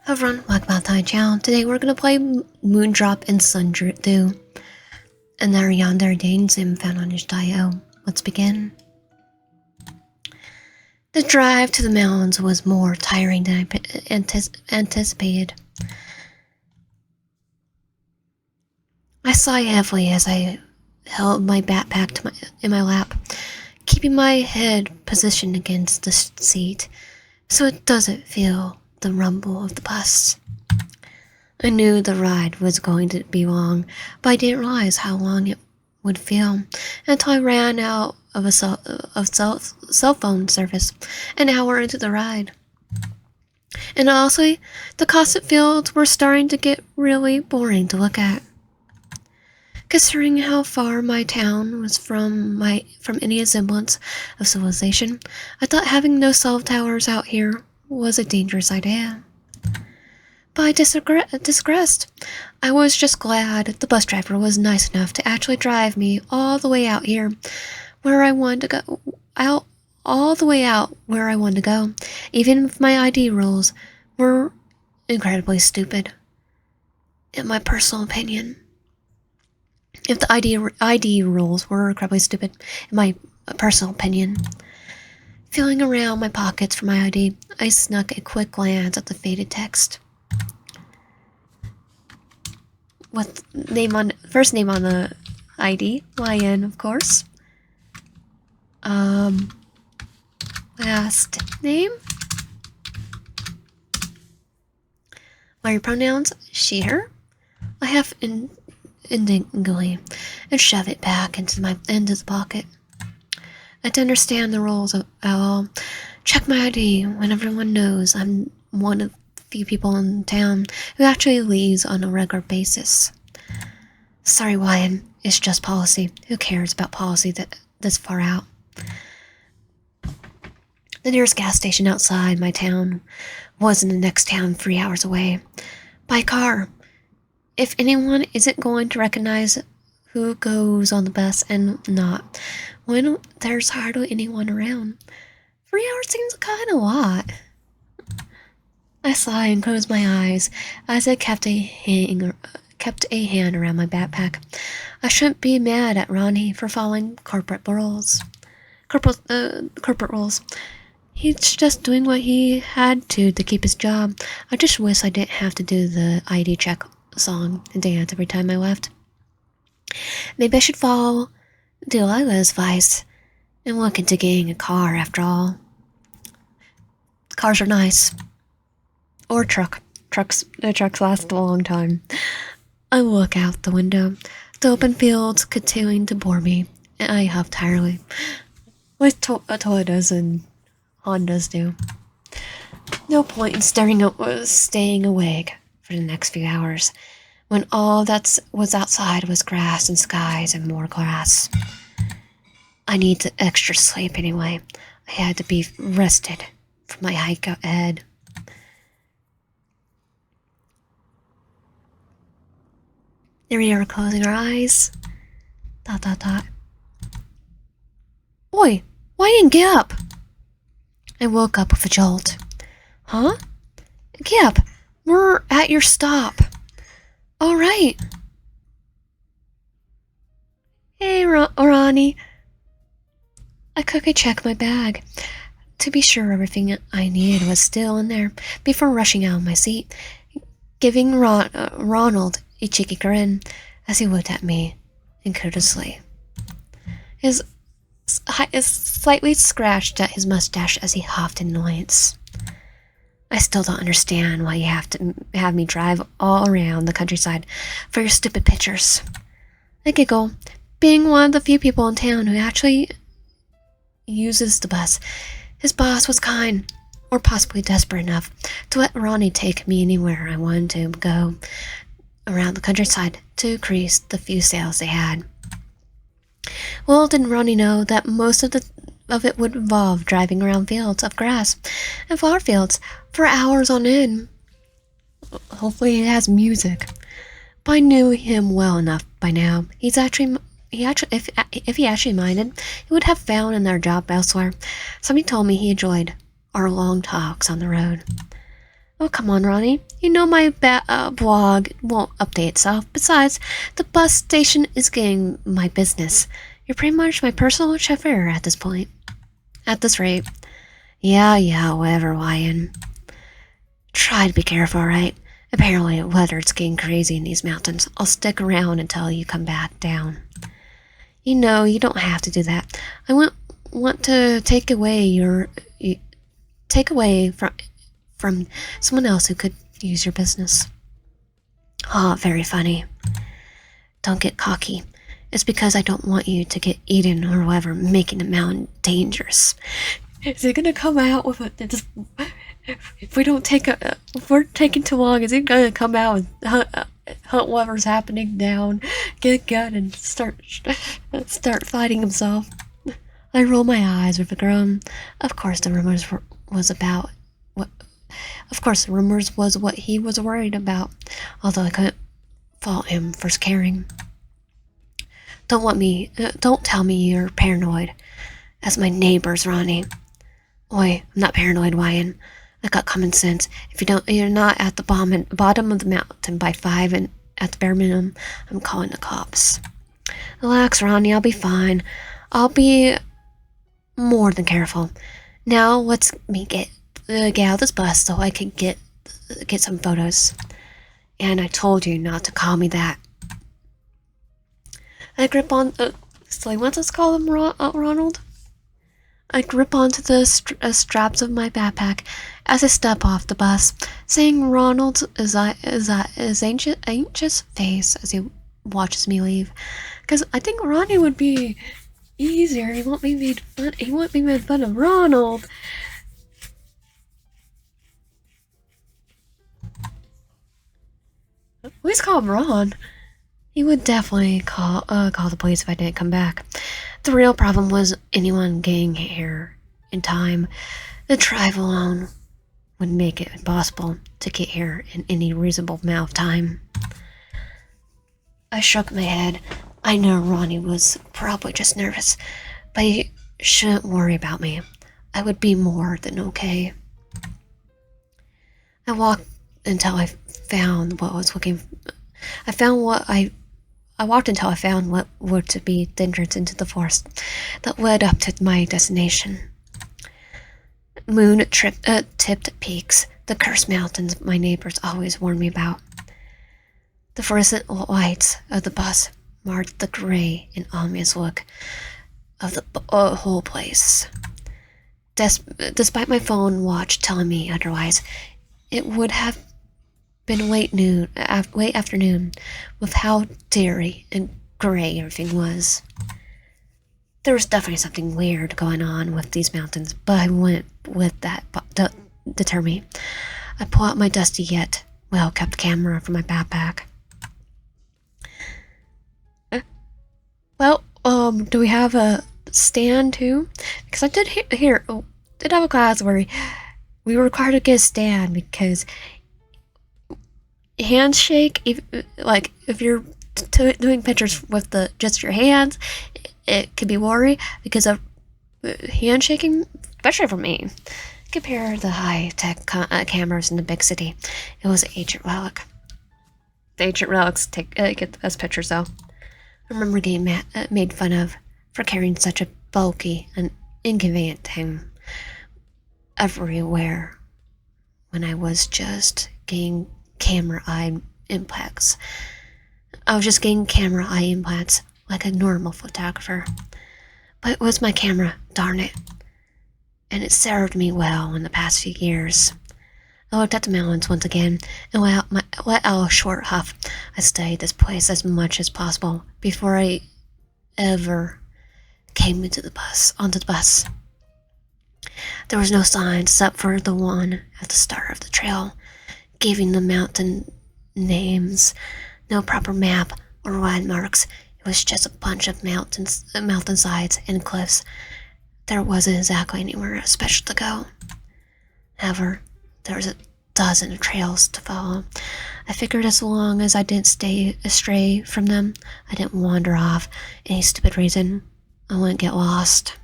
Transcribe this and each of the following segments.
Everyone, welcome back to my channel. Today we're gonna play Moondrop and Sundew, and their Yandere Dane Sim found on itch.io. Let's begin. The drive to the mountains was more tiring than I anticipated. I sighed heavily as I held my backpack in my lap, keeping my head positioned against the seat so it doesn't feel the rumble of the bus. I knew the ride was going to be long, but I didn't realize how long it would feel until I ran out of cell phone service an hour into the ride. And honestly, the cotton fields were starting to get really boring to look at. Considering how far my town was from any semblance of civilization, I thought having no cell towers out here was a dangerous idea. But I digressed. I was just glad the bus driver was nice enough to actually drive me all the way out here, where I wanted to go. All the way out where I wanted to go, even if my ID rules were incredibly stupid. In my personal opinion. If the ID rules were incredibly stupid, in my personal opinion. Feeling around my pockets for my ID, I snuck a quick glance at the faded text. What first name on the ID? YN, of course. Last name? What are your pronouns? She, her? I have indignantly and shove it back into the pocket. I don't understand the rules at all. Check my ID when everyone knows I'm one of the few people in town who actually leaves on a regular basis. Sorry, Ryan. It's just policy. Who cares about policy this far out? The nearest gas station outside my town was in the next town 3 hours away. By car. If anyone isn't going to recognize who goes on the bus and not, when there's hardly anyone around. 3 hours seems kind of a lot. I sighed and closed my eyes as I kept a hand around my backpack. I shouldn't be mad at Ronnie for following corporate rules. Corporate rules. He's just doing what he had to keep his job. I just wish I didn't have to do the ID check song and dance every time I left. Maybe I should follow Delilah's advice and look into getting a car after all. Cars are nice. Or trucks last a long time. I look out the window. The open fields continuing to bore me, and I huff tiredly. Like Toyotas and Hondas do. No point in staying awake for the next few hours, when all that was outside was grass and skies and more grass. I needed extra sleep anyway. I had to be rested from my hike ahead. There we are, closing our eyes. ... Oi, why didn't you get up? I woke up with a jolt. Huh? Get up. We're at your stop. All right. Hey, Ronnie. I quickly checked my bag to be sure everything I needed was still in there before rushing out of my seat, giving Ronald a cheeky grin as he looked at me incredulously. His slightly scratched at his mustache as he huffed in annoyance. I still don't understand why you have to have me drive all around the countryside for your stupid pictures. I giggle, being one of the few people in town who actually uses the bus. His boss was kind, or possibly desperate enough, to let Ronnie take me anywhere I wanted to go around the countryside to increase the few sales they had. Well, didn't Ronnie know that most of it would involve driving around fields of grass and flower fields for hours on end. Hopefully it has music. But I knew him well enough by now. If he actually minded, he would have found another job elsewhere. Somebody told me he enjoyed our long talks on the road. Oh, come on, Ronnie. You know my blog won't update itself. Besides, the bus station is getting my business. You're pretty much my personal chauffeur at this point. At this rate. Yeah, whatever, Ryan. Try to be careful, right? Apparently, the weather's getting crazy in these mountains. I'll stick around until you come back down. You know, you don't have to do that. I want to take away from someone else who could use your business. Ah, very funny. Don't get cocky. It's because I don't want you to get eaten or whatever, making the mountain dangerous. Is it gonna come out with a? If we don't take if we're taking too long, is it gonna come out and hunt whatever's happening down, get a gun and start fighting himself? I roll my eyes with a groan. Of course, the rumors was about what. Of course, the rumors was what he was worried about. Although I couldn't fault him for caring. Don't tell me you're paranoid. As my neighbors, Ronnie. Oi, I'm not paranoid, Ryan. I got common sense. If you're not at the bottom of the mountain by 5 and at the bare minimum, I'm calling the cops. Relax, Ronnie. I'll be fine. I'll be more than careful. Now let's get out of this bus so I can get some photos. And I told you not to call me that. I grip on. Let's call him Ronald. I grip onto the straps of my backpack as I step off the bus, seeing Ronald's anxious face as he watches me leave. Because I think Ronnie would be easier. He won't be made fun of Ronald. Please call him Ron. He would definitely call the police if I didn't come back. The real problem was anyone getting here in time. The drive alone would make it impossible to get here in any reasonable amount of time. I shook my head. I know Ronnie was probably just nervous, but he shouldn't worry about me. I would be more than okay. I walked until I found what I was looking for. I walked until I found what were to be the entrance into the forest that led up to my destination. Tipped peaks, the cursed mountains my neighbors always warned me about. The fluorescent lights of the bus marked the gray and ominous look of the whole place. Despite my phone watch telling me otherwise, it would have been late afternoon with how dreary and gray everything was. There was definitely something weird going on with these mountains, but I wouldn't let that deter me. I pull out my dusty yet well-kept camera from my backpack. Do we have a stand too? Because I did have a class where we were required to get a stand because handshake, if you're doing pictures with just your hands, it could be worry because of handshaking, especially for me. Compare the high-tech cameras in the big city. It was an ancient relic. The ancient relics get the best pictures, though. I remember getting made fun of for carrying such a bulky and inconvenient thing everywhere when I was just getting camera eye implants. I was just getting camera eye implants like a normal photographer. But it was my camera, darn it. And it served me well in the past few years. I looked at the mountains once again and let out a short huff. I studied this place as much as possible before I ever came onto the bus. There was no sign except for the one at the start of the trail, giving the mountain names, no proper map or landmarks. It was just a bunch of mountainsides and cliffs. There wasn't exactly anywhere special to go. However, there was a dozen trails to follow. I figured as long as I didn't stay astray from them, I didn't wander off any stupid reason, I wouldn't get lost.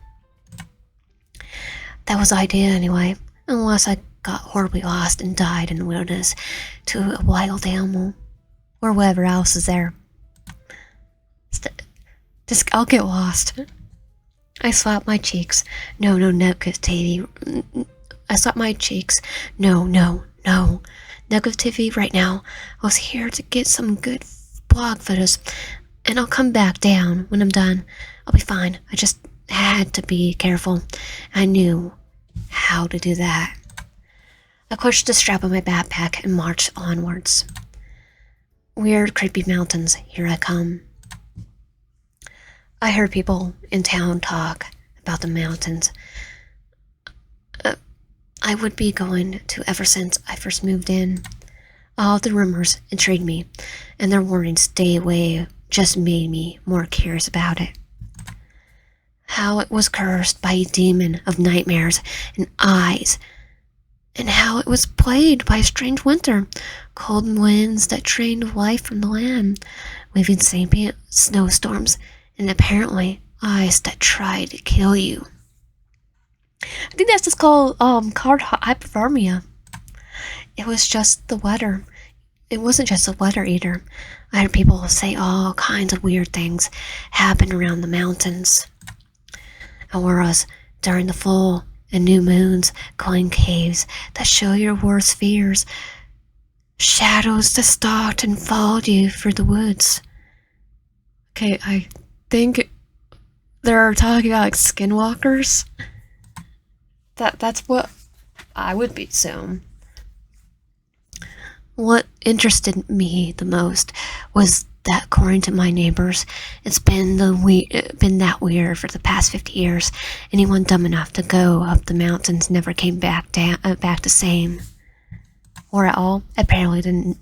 That was the idea anyway, unless I got horribly lost and died in the wilderness to a wild animal or whatever else is there. Just, I'll get lost. I slapped my cheeks. No, negativity. I slapped my cheeks. No. Negativity right now. I was here to get some good blog photos, and I'll come back down when I'm done. I'll be fine. I just had to be careful. I knew how to do that. I clutched the strap of my backpack and marched onwards. Weird, creepy mountains. Here I come. I heard people in town talk about the mountains I would be going to ever since I first moved in. All the rumors intrigued me, and their warnings, stay away, just made me more curious about it. How it was cursed by a demon of nightmares and eyes, and how it was plagued by a strange winter, cold winds that drained life from the land, waving sapient snowstorms, and apparently ice that tried to kill you. I think that's just called hypothermia. It was just the weather. It wasn't just the weather either. I heard people say all kinds of weird things happen around the mountains. Auroras during the full and new moons, glowing caves that show your worst fears, shadows that stalked and followed you through the woods. Okay, I think they're talking about like skinwalkers. That's what I would be soon. What interested me the most was that, according to my neighbors, it's been that weird for the past 50 years. Anyone dumb enough to go up the mountains never came back the same, or at all. Apparently, the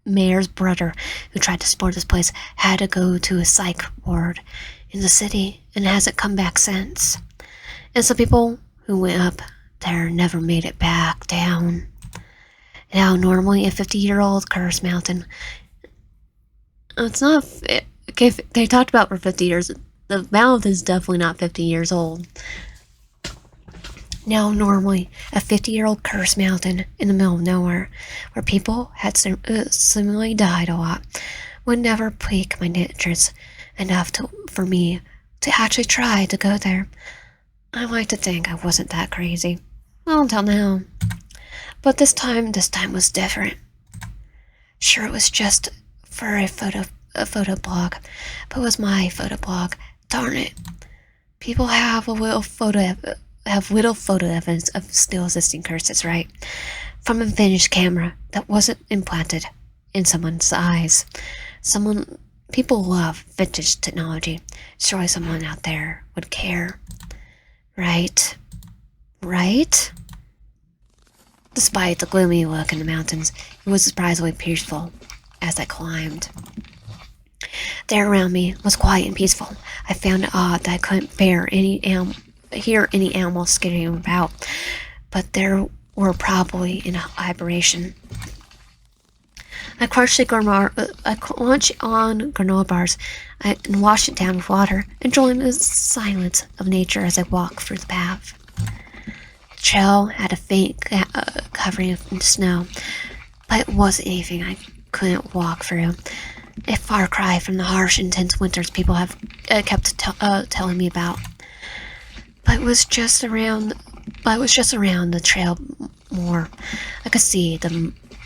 mayor's brother, who tried to support this place, had to go to a psych ward in the city and hasn't come back since. And some people who went up there never made it back down. Now, normally a 50-year-old cursed mountain. It's not. Okay, they talked about for 50 years. The mountain is definitely not 50 years old. Now, normally a 50-year-old cursed mountain in the middle of nowhere, where people had similarly died a lot, would never pique my interest enough for me to actually try to go there. I like to think I wasn't that crazy. Well, until now. But this time was different. Sure, it was just for a photo blog, but it was my photo blog. Darn it. People have little photo evidence of still existing curses, right? From a vintage camera that wasn't implanted in someone's eyes. People love vintage technology. Surely someone out there would care. Right? Despite the gloomy look in the mountains, it was surprisingly peaceful as I climbed. There around me was quiet and peaceful. I found it odd that I couldn't hear any animals skittering about, but there were probably in hibernation. I launched on granola bars and washed it down with water, enjoying the silence of nature as I walked through the path. The trail had a faint covering of snow, but it wasn't anything I couldn't walk through. A far cry from the harsh, intense winters people have kept telling me about. But it was just around the trail more. I could see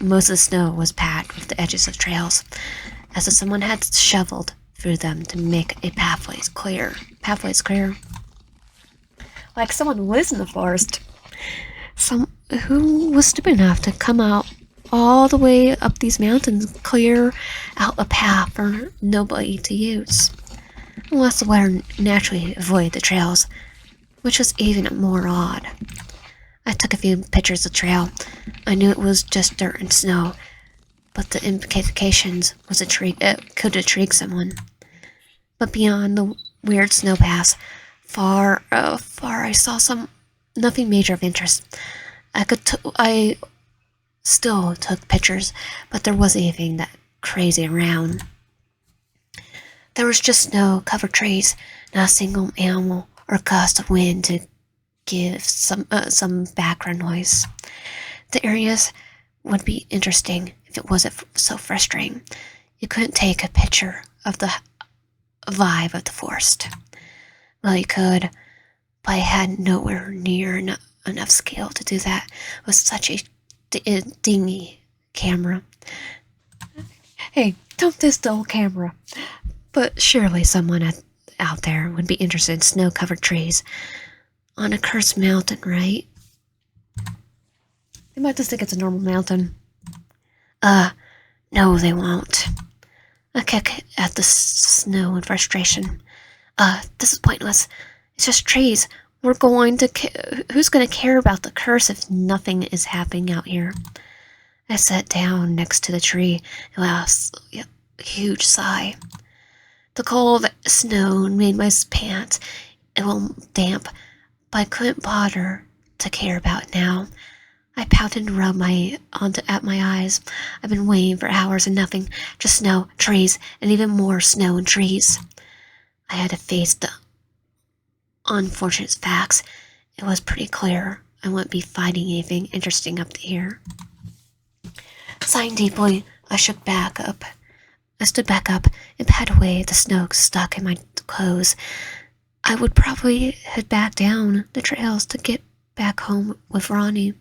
most of the snow was packed with the edges of trails, as if someone had shoveled through them to make pathways clear. Like someone lives in the forest. Who was stupid enough to come out all the way up these mountains, clear out a path for nobody to use. Unless the weather naturally avoided the trails, which was even more odd. I took a few pictures of the trail. I knew it was just dirt and snow, but the implications could intrigue someone. But beyond the weird snow paths, far I saw nothing major of interest. I still took pictures, but there wasn't anything that crazy around. There was just snow-covered trees, not a single animal or gust of wind to give some background noise. The areas would be interesting if it wasn't so frustrating. You couldn't take a picture of the vibe of the forest. Well, you could, but I had nowhere near enough skill to do that with such a dingy camera. Hey, don't diss the old camera. But surely someone out there would be interested in snow-covered trees on a cursed mountain, right? They might just think it's a normal mountain. No, they won't. I kick at the snow in frustration. This is pointless. It's just trees. Who's going to care about the curse if nothing is happening out here? I sat down next to the tree and let a huge sigh. The cold snow made my pants a little damp, but I couldn't bother to care about it now. I pouted and rubbed at my eyes. I've been waiting for hours and nothing, just snow, trees, and even more snow and trees. I had to face the unfortunate facts. It was pretty clear I wouldn't be finding anything interesting up here. Sighing deeply, I stood back up and pat away the snow stuck in my clothes. I would probably head back down the trails to get back home with Ronnie.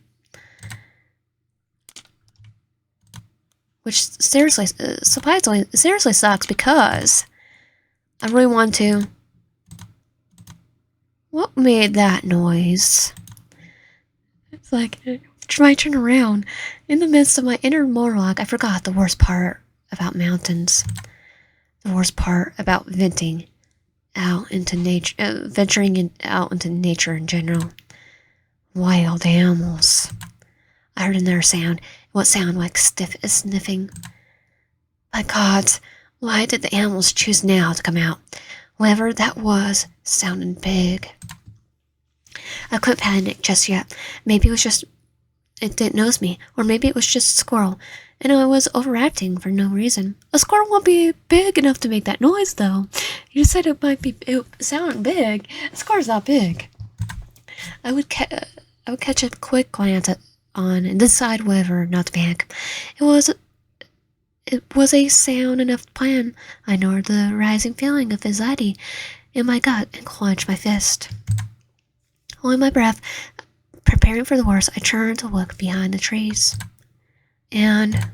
Which seriously sucks because I really want to. What made that noise? It's like, try to turn around. In the midst of my inner monologue, I forgot the worst part about mountains. The worst part about venturing out into nature in general. Wild animals. I heard another sound. What sounded like sniffing. My God, why did the animals choose now to come out? Whatever that was sounded big. I couldn't panic just yet. Maybe it didn't notice me, or maybe it was just a squirrel, and I was overacting for no reason. A squirrel won't be big enough to make that noise, though. You said it sounded big. A squirrel's not big. I would catch a quick glance on and decide whether not to panic. It was a sound enough plan. I ignored the rising feeling of anxiety in my gut and clenched my fist. Holding my breath, preparing for the worst, I turned to look behind the trees. And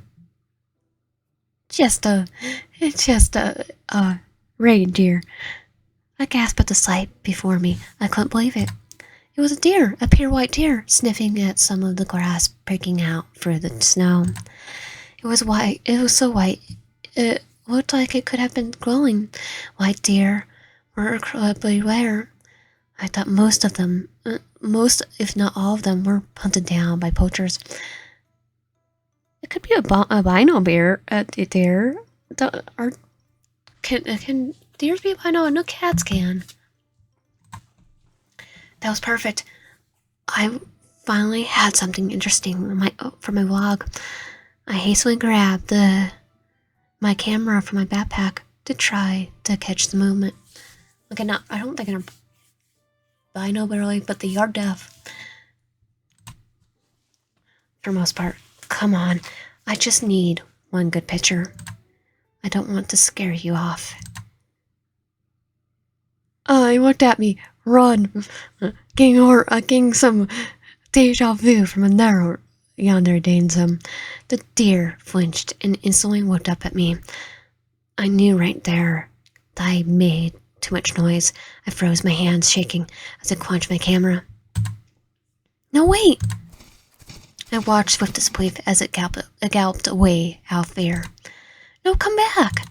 it's just a reindeer. I gasped at the sight before me. I couldn't believe it. It was a deer, a pure white deer, sniffing at some of the grass breaking out through the snow. It was white. It was so white. It looked like it could have been glowing. White deer were incredibly rare. I thought most, if not all of them, were hunted down by poachers. It could be a albino deer. Can deers be albino? No, cats can. That was perfect. I finally had something interesting for my vlog. I hastily grabbed my camera from my backpack to try to catch the movement. Okay, I don't think I'm binaural, but they are deaf. For most part. Come on. I just need one good picture. I don't want to scare you off. He looked at me. Run. Getting some deja vu from another Yandere Danesum. The deer flinched and instantly looked up at me. I knew right there that I made too much noise. I froze, my hands shaking as I clenched my camera. No, wait! I watched with disbelief as it galloped away out of fear. No, come back!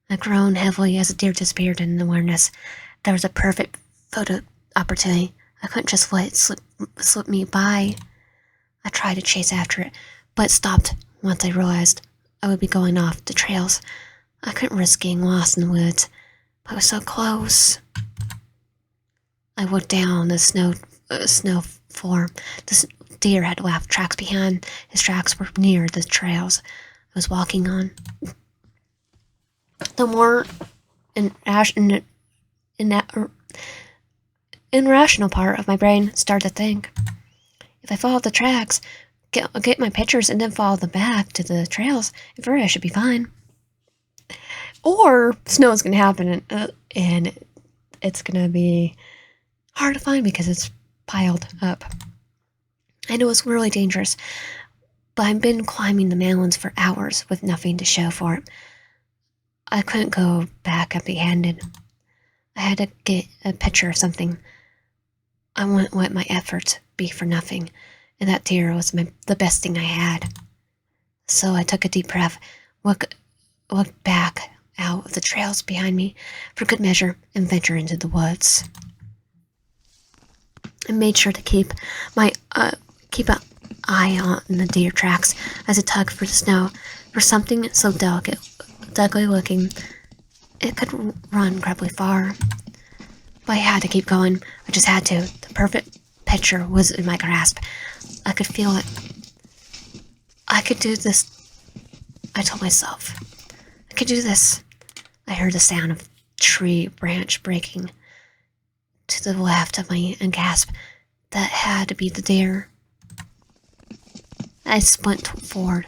I groaned heavily as the deer disappeared in awareness. There was a perfect photo opportunity. I couldn't just let it slip me by. I tried to chase after it, but it stopped once I realized I would be going off the trails. I couldn't risk getting lost in the woods, but I was so close. I looked down the snow floor. The deer had left tracks behind. His tracks were near the trails I was walking on. The more irrational part of my brain started to think, if I follow the tracks, get my pictures, and then follow them back to the trails, I should be fine. Or snow's gonna happen, and it's gonna be hard to find because it's piled up. I know it's really dangerous, but I've been climbing the mountains for hours with nothing to show for it. I couldn't go back empty-handed. I had to get a picture of something. I wouldn't let my efforts be for nothing, and that deer was the best thing I had. So I took a deep breath, looked back out of the trails behind me for good measure, and ventured into the woods. I made sure to keep an eye on the deer tracks as it tugged through the snow for something so delicately looking. It could run incredibly far. But I had to keep going. I just had to. The perfect picture was in my grasp. I could feel it. I could do this. I told myself. I could do this. I heard the sound of tree branch breaking to the left of me and gasped. That had to be the deer. I splinted forward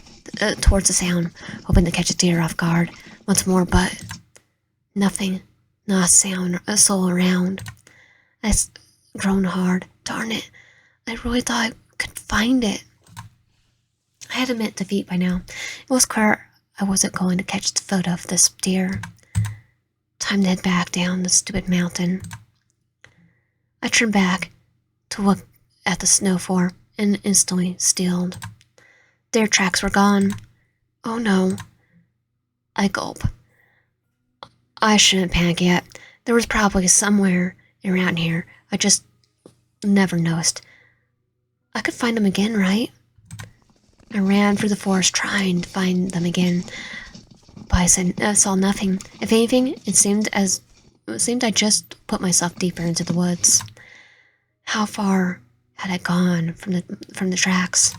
towards the sound, hoping to catch a deer off guard once more, but nothing. Not a sound, a soul around. I groaned hard. Darn it. I really thought I could find it. I had admit defeat by now. It was clear I wasn't going to catch the photo of this deer. Time to head back down the stupid mountain. I turned back to look at the snow floor and instantly stilled. Their tracks were gone. Oh no. I gulp. I shouldn't panic yet. There was probably somewhere around here. I just never noticed. I could find them again, right? I ran through the forest trying to find them again. But I saw nothing. If anything, it seemed I just put myself deeper into the woods. How far had I gone from the tracks?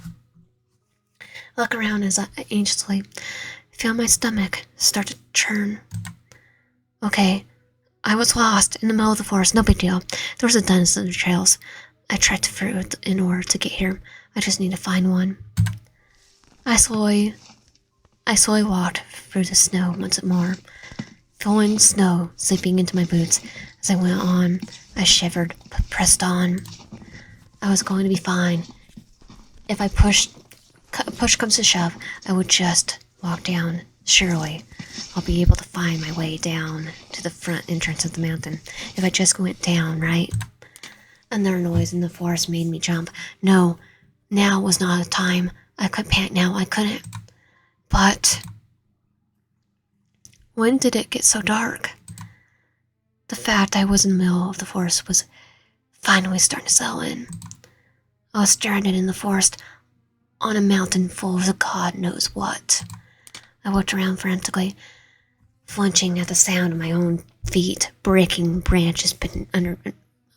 I look around as I anxiously feel my stomach start to churn. Okay, I was lost in the middle of the forest, no big deal. There was a dozen of trails I trekked through in order to get here. I just need to find one. I slowly walked through the snow once more, feeling snow seeping into my boots. As I went on, I shivered, but pressed on. I was going to be fine. If push comes to shove, I would just walk down. Surely, I'll be able to find my way down to the front entrance of the mountain. If I just went down, right? Another noise in the forest made me jump. No, now was not the time. I couldn't panic now. I couldn't. But when did it get so dark? The fact I was in the middle of the forest was finally starting to settle in. I was stranded in the forest on a mountain full of God knows what. I looked around frantically, flinching at the sound of my own feet breaking branches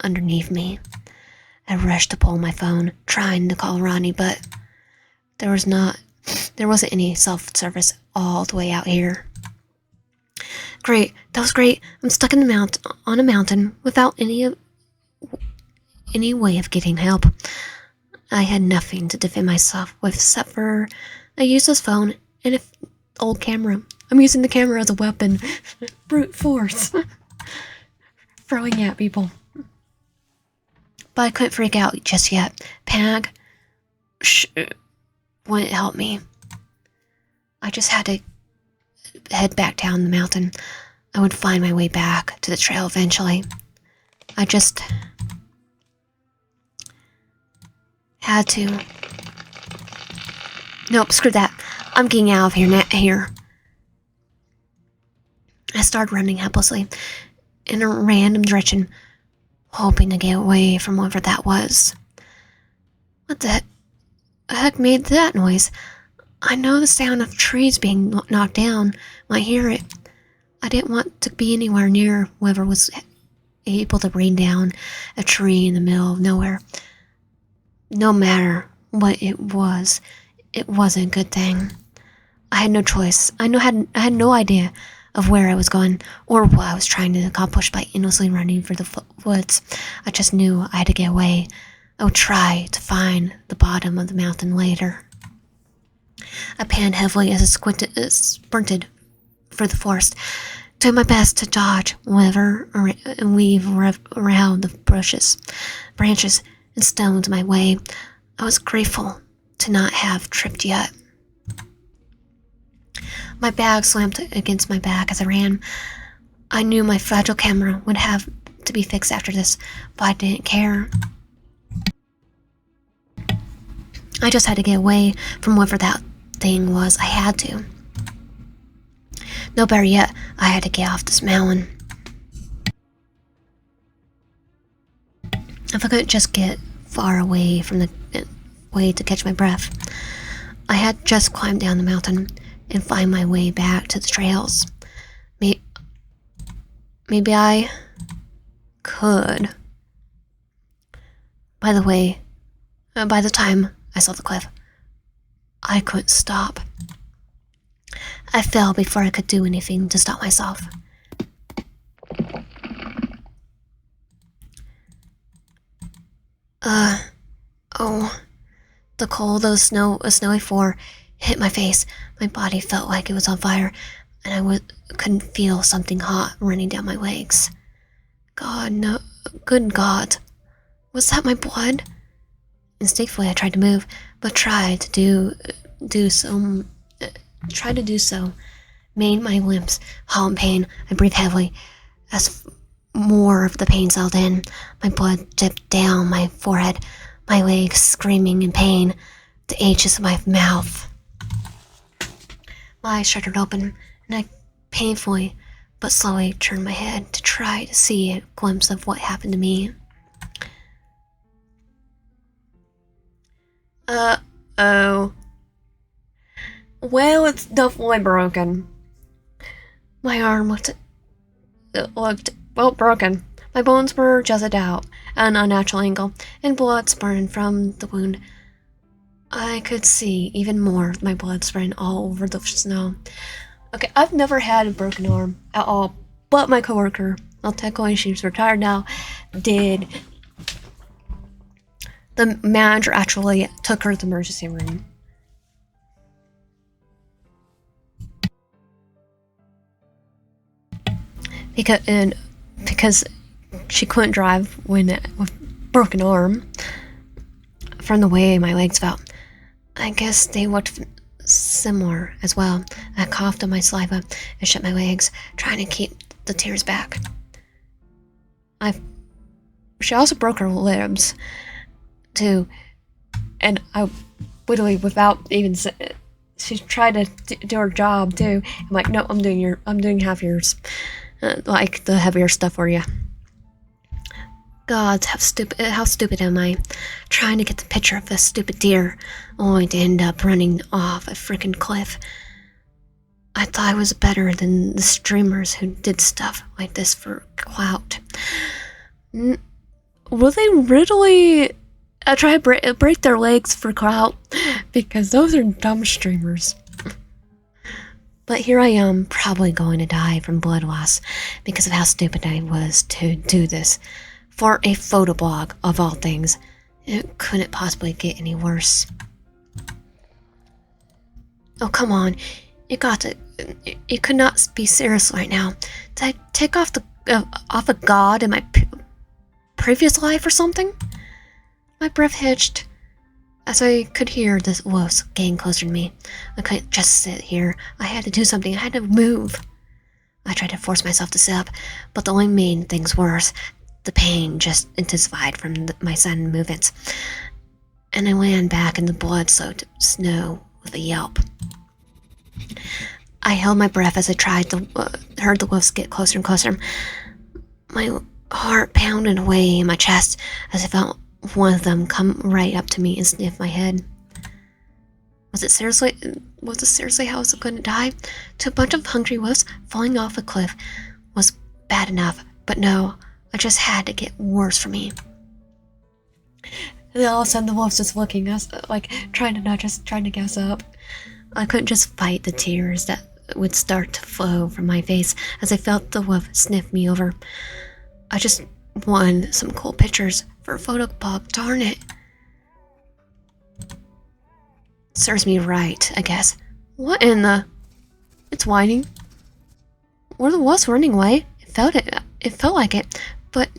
underneath me. I rushed to pull my phone, trying to call Ronnie, but there wasn't any self-service all the way out here. Great, that was great. I'm stuck on a mountain without any way of getting help. I had nothing to defend myself with except for a useless phone and an old camera. I'm using the camera as a weapon. Brute force. Throwing at people. But I couldn't freak out just yet. Panic wouldn't help me. I just had to head back down the mountain. I would find my way back to the trail eventually. I just had to. Nope, screw that. I'm getting out of here. I started running helplessly in a random direction, hoping to get away from whatever that was. What the heck made that noise? I know the sound of trees being knocked down. I hear it. I didn't want to be anywhere near whoever was able to bring down a tree in the middle of nowhere. No matter what it wasn't a good thing. I had no choice. I had no idea of where I was going or what I was trying to accomplish by endlessly running through the woods. I just knew I had to get away. I would try to find the bottom of the mountain later. I panned heavily as I sprinted through the forest, doing my best to dodge, and weave around the branches, and stones in my way. I was grateful to not have tripped yet. My bag slammed against my back as I ran. I knew my fragile camera would have to be fixed after this, but I didn't care. I just had to get away from whatever that thing was. I had to. No, better yet, I had to get off this mountain. If I couldn't just get far away from the way to catch my breath, I had just climbed down the mountain and find my way back to the trails. Maybe I could. By the way, by the time I saw the cliff, I couldn't stop. I fell before I could do anything to stop myself. The cold of a snowy floor hit my face. My body felt like it was on fire, and I couldn't feel something hot running down my legs. God, no. Good God. Was that my blood? Instinctively, I tried to move, but tried to do so, made my limbs hollow in pain. I breathed heavily as more of the pain settled in. My blood dripped down my forehead, my legs screaming in pain, the edges of my mouth. My eyes shuddered open, and I painfully but slowly turned my head to try to see a glimpse of what happened to me. Uh-oh. Well, it's definitely broken. My arm looked broken. My bones were jutted out at an unnatural angle, and blood spurting from the wound. I could see even more of my blood spreading all over the snow. Okay, I've never had a broken arm at all, but my coworker, well, technically she's retired now, did. The manager actually took her to the emergency room. Because she couldn't drive with broken arm from the way my legs felt. I guess they looked similar as well. I coughed on my saliva and shut my legs, trying to keep the tears back. She also broke her ribs too, and I literally, without even she tried to do her job too. I'm like, no, I'm doing half yours, like the heavier stuff for you. God, how stupid am I? Trying to get the picture of this stupid deer, only to end up running off a freaking cliff. I thought I was better than the streamers who did stuff like this for clout. Will they really try to break their legs for clout? Because those are dumb streamers. But here I am, probably going to die from blood loss because of how stupid I was to do this. For a photo blog, of all things. It couldn't possibly get any worse. Oh, come on. You could not be serious right now. Did I take off a god in my previous life or something? My breath hitched as I could hear the wolves getting closer to me. I couldn't just sit here. I had to do something. I had to move. I tried to force myself to sit up, but the only made things worse. The pain just intensified from my sudden movements, and I landed back in the blood-soaked snow with a yelp. I held my breath as I heard the wolves get closer and closer. My heart pounded away in my chest as I felt one of them come right up to me and sniff my head. Was it seriously how I was going to die? To a bunch of hungry wolves falling off a cliff was bad enough, but no, it just had to get worse for me. And then all of a sudden the wolf's just looking us, like trying to gas up. I couldn't just fight the tears that would start to flow from my face as I felt the wolf sniff me over. I just wanted some cool pictures for a photo book, darn it. Serves me right, I guess. What in the... It's whining. Were the wolves running away? It felt like it. But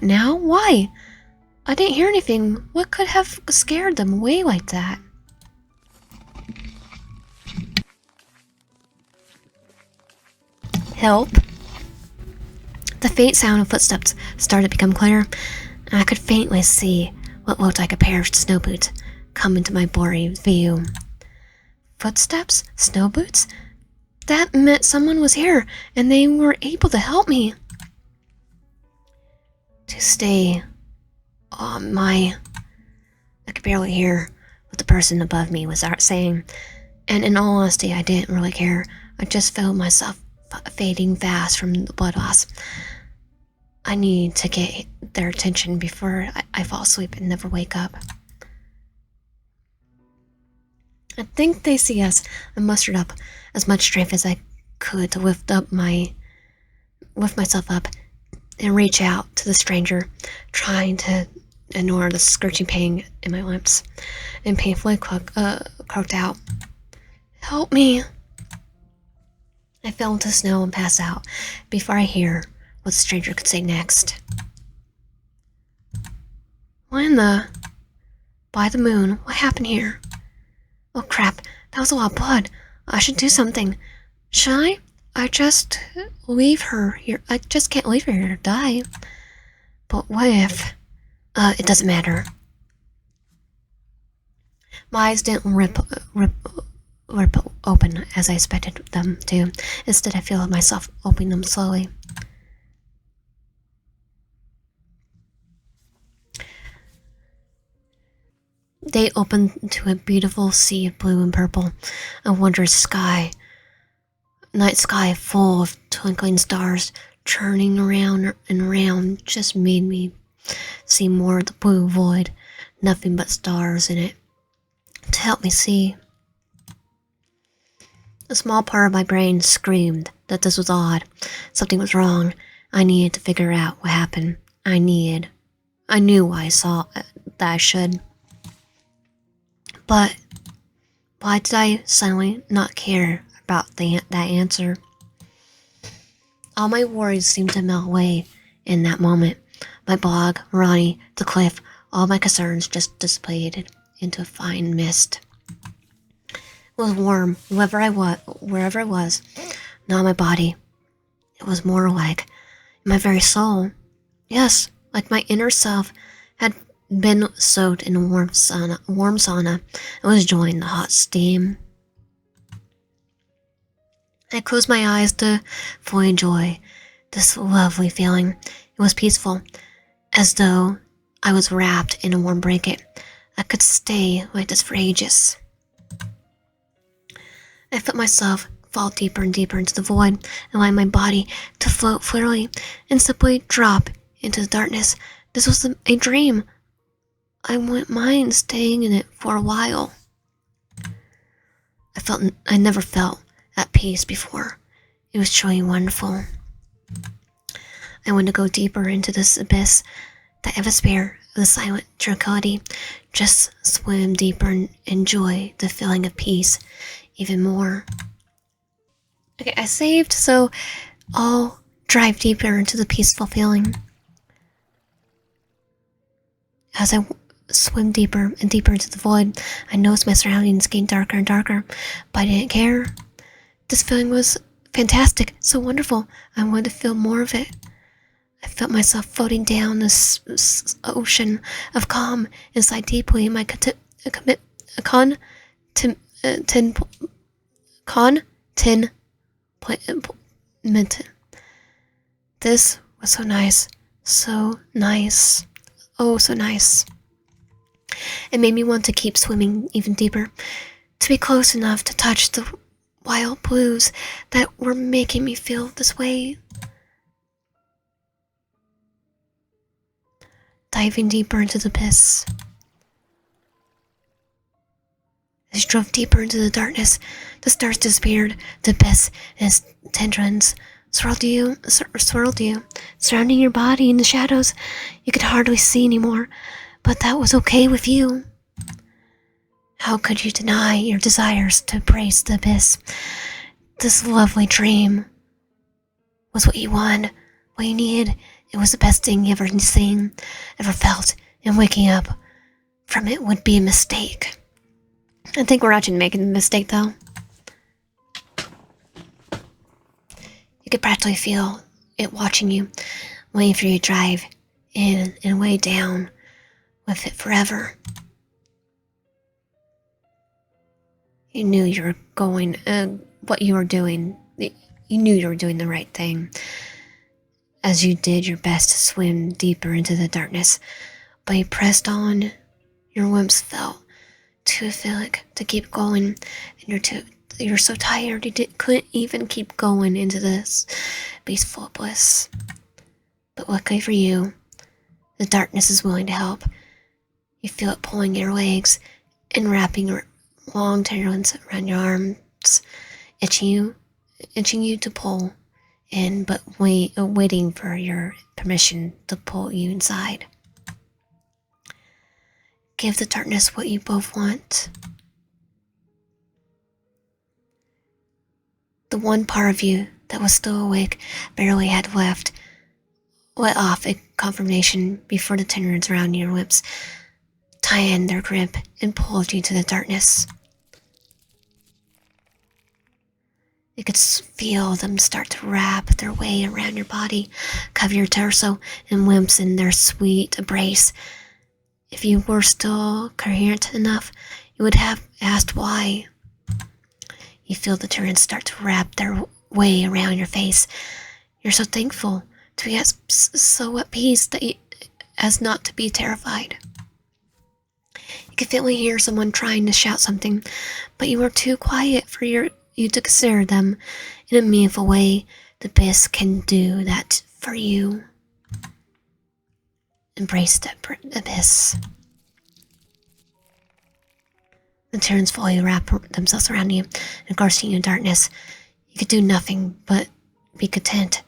now, why? I didn't hear anything. What could have scared them away like that? Help? The faint sound of footsteps started to become clearer, and I could faintly see what looked like a pair of snow boots come into my blurry view. Footsteps? Snow boots? That meant someone was here, and they were able to help me. To stay on my... I could barely hear what the person above me was saying, and in all honesty, I didn't really care. I just felt myself fading fast from the blood loss. I need to get their attention before I fall asleep and never wake up. I think they see us. I mustered up as much strength as I could to lift myself up and reach out to the stranger, trying to ignore the scorching pain in my lips, and painfully croaked out, "Help me!" I fell into the snow and passed out before I hear what the stranger could say next. What in the... By the moon, what happened here? Oh crap, that was a lot of blood. I should do something. Should I? I just leave her here. I just can't leave her here to die. But what if... it doesn't matter. My eyes didn't rip open as I expected them to. Instead, I feel myself opening them slowly. They opened to a beautiful sea of blue and purple, a wondrous sky. Night sky full of twinkling stars, turning around and around, just made me see more of the blue void, nothing but stars in it, to help me see. A small part of my brain screamed that this was odd. Something was wrong. I needed to figure out what happened. I knew why I saw that I should. But why did I suddenly not care about that answer? All my worries seemed to melt away in that moment. My bog, Ronnie, the cliff, all my concerns just dissipated into a fine mist. It was warm, wherever I was, not my body. It was more like my very soul. Yes, like my inner self had been soaked in a warm sauna and was enjoying the hot steam. I closed my eyes to fully enjoy this lovely feeling. It was peaceful, as though I was wrapped in a warm blanket. I could stay like this for ages. I felt myself fall deeper and deeper into the void, allowing my body to float freely and simply drop into the darkness. This was a dream. I wouldn't mind staying in it for a while. I never felt at peace before. It was truly wonderful. I wanted to go deeper into this abyss, the atmosphere of the silent tranquility, just swim deeper and enjoy the feeling of peace even more. Okay, I saved, so I'll dive deeper into the peaceful feeling. As I swim deeper and deeper into the void, I noticed my surroundings getting darker and darker, but I didn't care. This feeling was fantastic, so wonderful. I wanted to feel more of it. I felt myself floating down this ocean of calm inside deeply in my content. This was so nice. So nice. Oh, so nice. It made me want to keep swimming even deeper, to be close enough to touch the wild blues that were making me feel this way. Diving deeper into the abyss. As you drove deeper into the darkness, the stars disappeared, the abyss and its tendrils swirled you, surrounding your body in the shadows. You could hardly see anymore, but that was okay with you. How could you deny your desires to embrace the abyss? This lovely dream was what you wanted, what you needed. It was the best thing you ever seen, ever felt, and waking up from it would be a mistake. I think we're actually making a mistake, though. You could practically feel it watching you, waiting for you to drive in and way down with it forever. You knew you were going, what you were doing. You knew you were doing the right thing. As you did your best to swim deeper into the darkness, but you pressed on. Your limbs felt too aphilic to keep going, and you're so tired you couldn't even keep going into this peaceful bliss. But luckily for you, the darkness is willing to help. You feel it pulling your legs and wrapping your long tendrils around your arms, itching you to pull in, but waiting for your permission to pull you inside. Give the darkness what you both want. The one part of you that was still awake barely had let off a confirmation before the tendrils around your lips tightened their grip and pulled you to the darkness. You could feel them start to wrap their way around your body, cover your torso and limbs in their sweet embrace. If you were still coherent enough, you would have asked why. You feel the turns start to wrap their way around your face. You're so thankful to be so at peace as not to be terrified. You could faintly hear someone trying to shout something, but you were too quiet for you to consider them in a meaningful way. The abyss can do that for you. Embrace the abyss. The turns fully wrap themselves around you, engulfing you in darkness. You could do nothing but be content,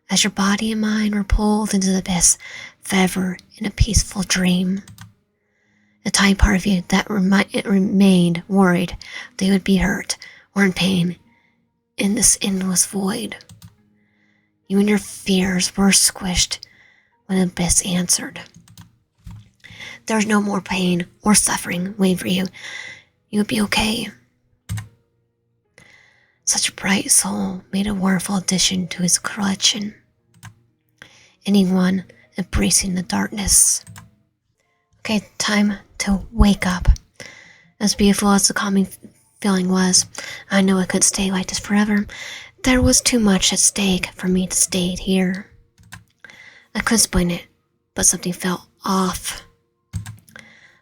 as your body and mind were pulled into the abyss, forever in a peaceful dream. A tiny part of you that remained worried they would be hurt or in pain in this endless void. You and your fears were squished when the abyss answered. There's no more pain or suffering waiting for you. You would be okay. Such a bright soul made a wonderful addition to his collection. Anyone embracing the darkness. Okay, time to wake up. As beautiful as the calming feeling was, I know I couldn't stay like this forever. There was too much at stake for me to stay here. I couldn't explain it, but something felt off.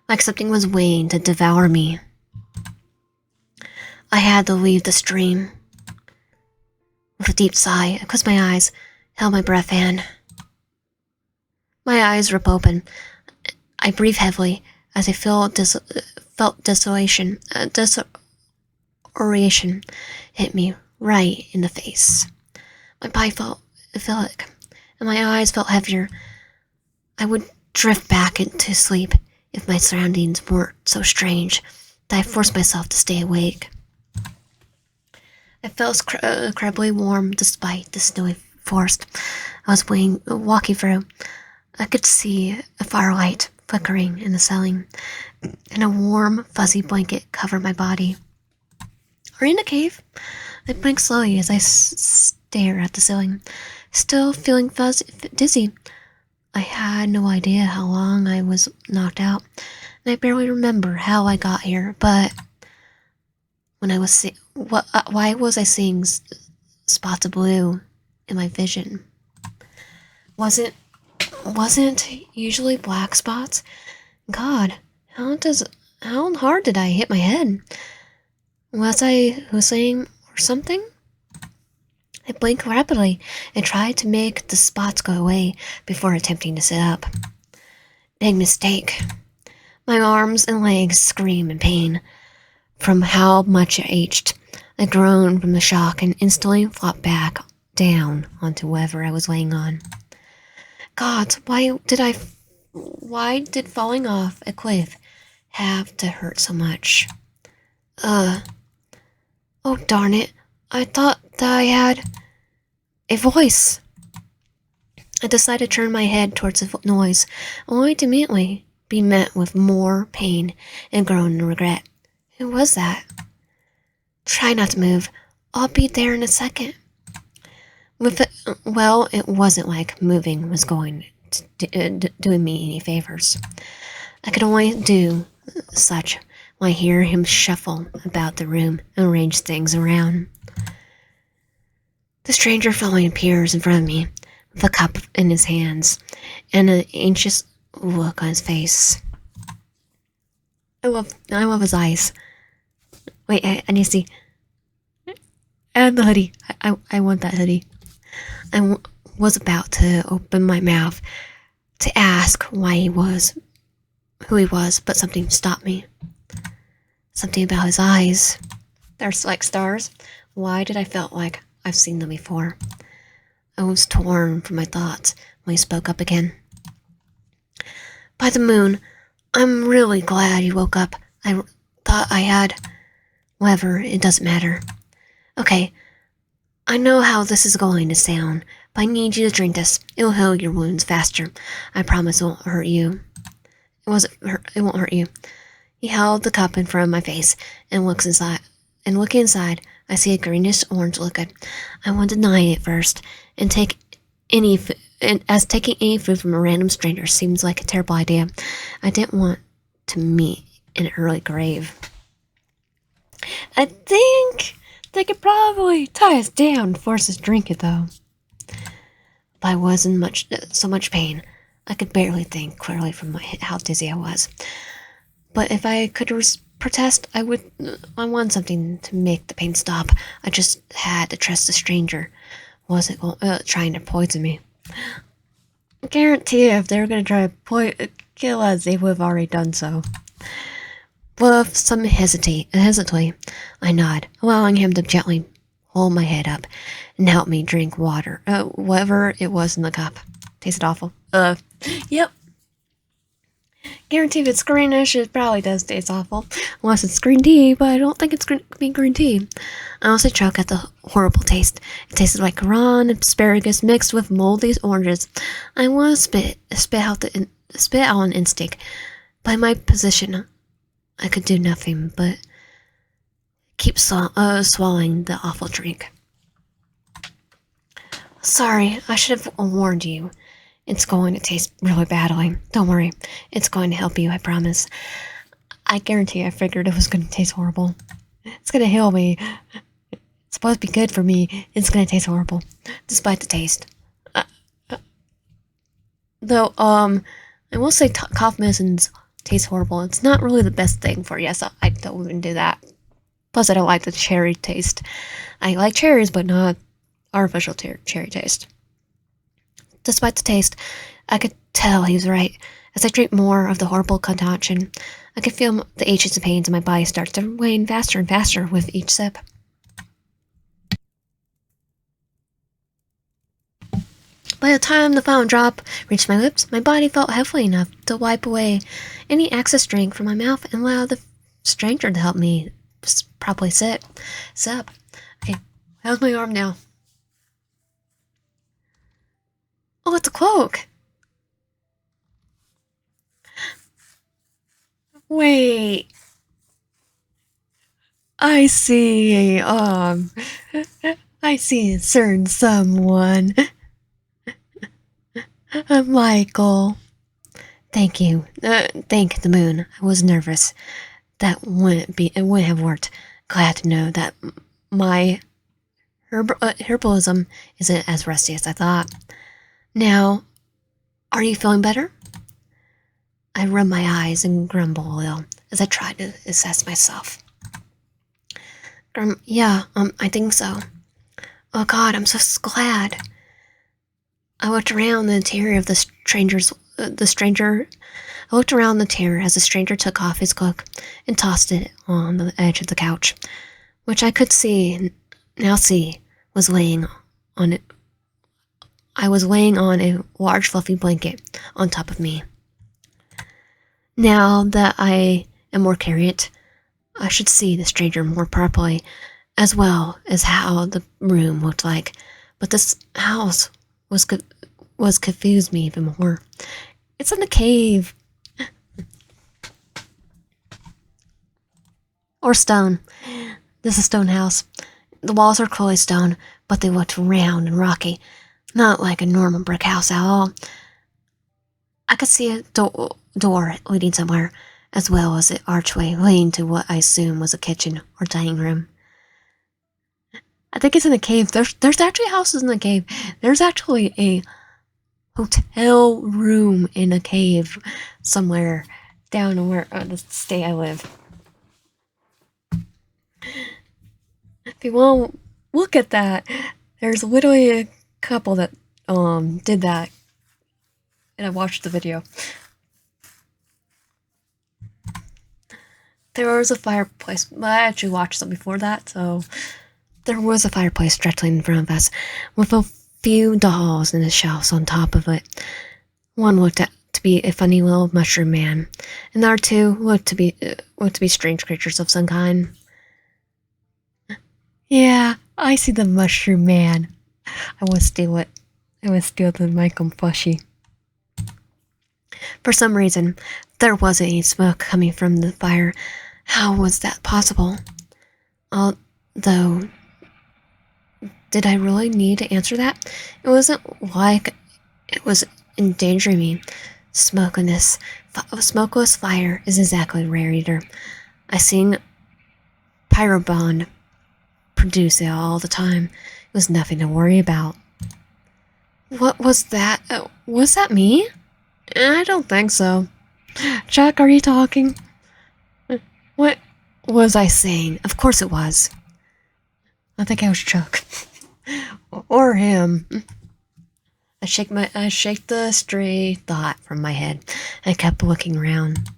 Like something was waiting to devour me. I had to leave this dream. With a deep sigh, I closed my eyes, held my breath in. My eyes ripped open. I breathed heavily as I felt desolation. Disorientation hit me right in the face. My body felt aphilic, and my eyes felt heavier. I would drift back into sleep if my surroundings weren't so strange that I forced myself to stay awake. I felt incredibly warm despite the snowy forest I was walking through. I could see a firelight flickering in the ceiling, and a warm, fuzzy blanket covered my body. Are you in a cave? I blinked slowly as I stared at the ceiling, still feeling dizzy. I had no idea how long I was knocked out, and I barely remember how I got here, but when I was why was I seeing spots of blue in my vision? Wasn't usually black spots? God, how hard did I hit my head? Was I hallucinating or something? I blinked rapidly and tried to make the spots go away before attempting to sit up. Big mistake. My arms and legs screamed in pain. from how much it aged. I groaned from the shock and instantly flopped back down onto whatever I was laying on. God, why did falling off a cliff have to hurt so much? Oh darn it. I thought that I had a voice. I decided to turn my head towards the noise, only to immediately be met with more pain and groan and regret. Who was that? Try not to move. I'll be there in a second. It wasn't like moving was going to doing me any favors. I could only do such when I hear him shuffle about the room and arrange things around. The stranger finally appears in front of me, with a cup in his hands and an anxious look on his face. I love his eyes. Wait, I need to see. And the hoodie. I want that hoodie. I was about to open my mouth to ask who he was, but something stopped me. Something about his eyes. They're like stars. Why did I felt like I've seen them before? I was torn from my thoughts when he spoke up again. By the moon, I'm really glad you woke up. I thought I had... Whatever, it doesn't matter. Okay, I know how this is going to sound, but I need you to drink this. It'll heal your wounds faster. I promise it won't hurt you. It won't hurt you. He held the cup in front of my face and looks inside. And looking inside, I see a greenish orange liquid. I want to deny it first, and taking any food from a random stranger seems like a terrible idea. I didn't want to meet an early grave. I think they could probably tie us down and force us to drink it, though. But I was in so much pain, I could barely think clearly from how dizzy I was. But if I could protest, I want something to make the pain stop. I just had to trust the stranger wasn't trying to poison me. I guarantee if they were going to try to kill us, they would have already done so. With some hesitate, I nod, allowing him to gently hold my head up and help me drink water, whatever it was in the cup. Tasted awful. Yep. Guarantee if it's greenish, it probably does taste awful. Unless it's green tea, but I don't think it's green tea. I also choke at the horrible taste. It tasted like raw asparagus mixed with moldy oranges. I want to spit out an instinct. By my position, I could do nothing but keep swallowing the awful drink. Sorry, I should have warned you. It's going to taste really badly. Don't worry. It's going to help you, I promise. I guarantee I figured it was going to taste horrible. It's going to heal me. It's supposed to be good for me. It's going to taste horrible. Despite the taste. Though, I will say cough medicines taste horrible. It's not really the best thing for you, so I don't even do that. Plus, I don't like the cherry taste. I like cherries, but not artificial cherry taste. Despite the taste, I could tell he was right. As I drank more of the horrible concoction, I could feel the aches and pains in my body start to wane faster and faster with each sip. By the time the final drop reached my lips, my body felt heavily enough to wipe away any excess drink from my mouth and allow the stranger to help me properly sit up. Okay, how's my arm now? Oh, it's a cloak! Wait. I see, I see a certain someone. Michael. Thank you. Thank the moon. I was nervous. It wouldn't have worked. Glad to know that my herbalism isn't as rusty as I thought. Now, are you feeling better? I rub my eyes and grumble a little as I try to assess myself. Yeah, I think so. Oh God, I'm so glad. I looked around the interior of the stranger I looked around the terror as the stranger took off his cloak and tossed it on the edge of the couch, which I could now see, was laying on it. I was laying on a large fluffy blanket on top of me. Now that I am more coherent, I should see the stranger more properly, as well as how the room looked like. But this house was confused me even more. It's in a cave. Or stone. This is a stone house. The walls are clearly stone, but they looked round and rocky, not like a normal brick house at all. I could see a door leading somewhere, as well as an archway leading to what I assume was a kitchen or dining room. I think it's in a cave. There's actually houses in the cave. There's actually a hotel room in a cave somewhere down where the state I live. If you want to look at that, there's literally a couple that did that, and I watched the video. There was a fireplace. I actually watched them before that, so there was a fireplace directly in front of us, with a few dolls and a shelves on top of it. One looked to be a funny little mushroom man, and the other two looked to be strange creatures of some kind. Yeah, I see the mushroom man. I would steal it. I would steal the Michael plushie. For some reason, there wasn't any smoke coming from the fire. How was that possible? Although, did I really need to answer that? It wasn't like it was endangering me. Smokeless fire is exactly rare either. I seen Pyrobond produce it all the time. It was nothing to worry about. What was that? Was that me? I don't think so. Chuck, are you talking? What was I saying? Of course it was. I think I was Chuck. Or him. I shake the stray thought from my head. I kept looking around.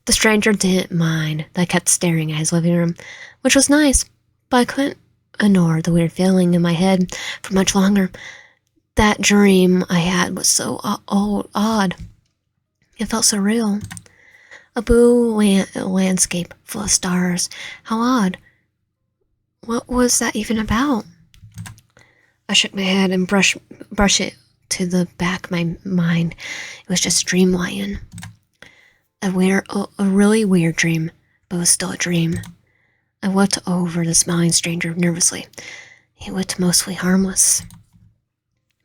The stranger didn't mind that I kept staring at his living room, which was nice, but I couldn't ignore the weird feeling in my head for much longer. That dream I had was so odd. It felt so real. A blue landscape full of stars. How odd. What was that even about? I shook my head and brushed it to the back of my mind. It was just dreamland. A really weird dream, but it was still a dream. I looked over the smiling stranger nervously. He looked mostly harmless.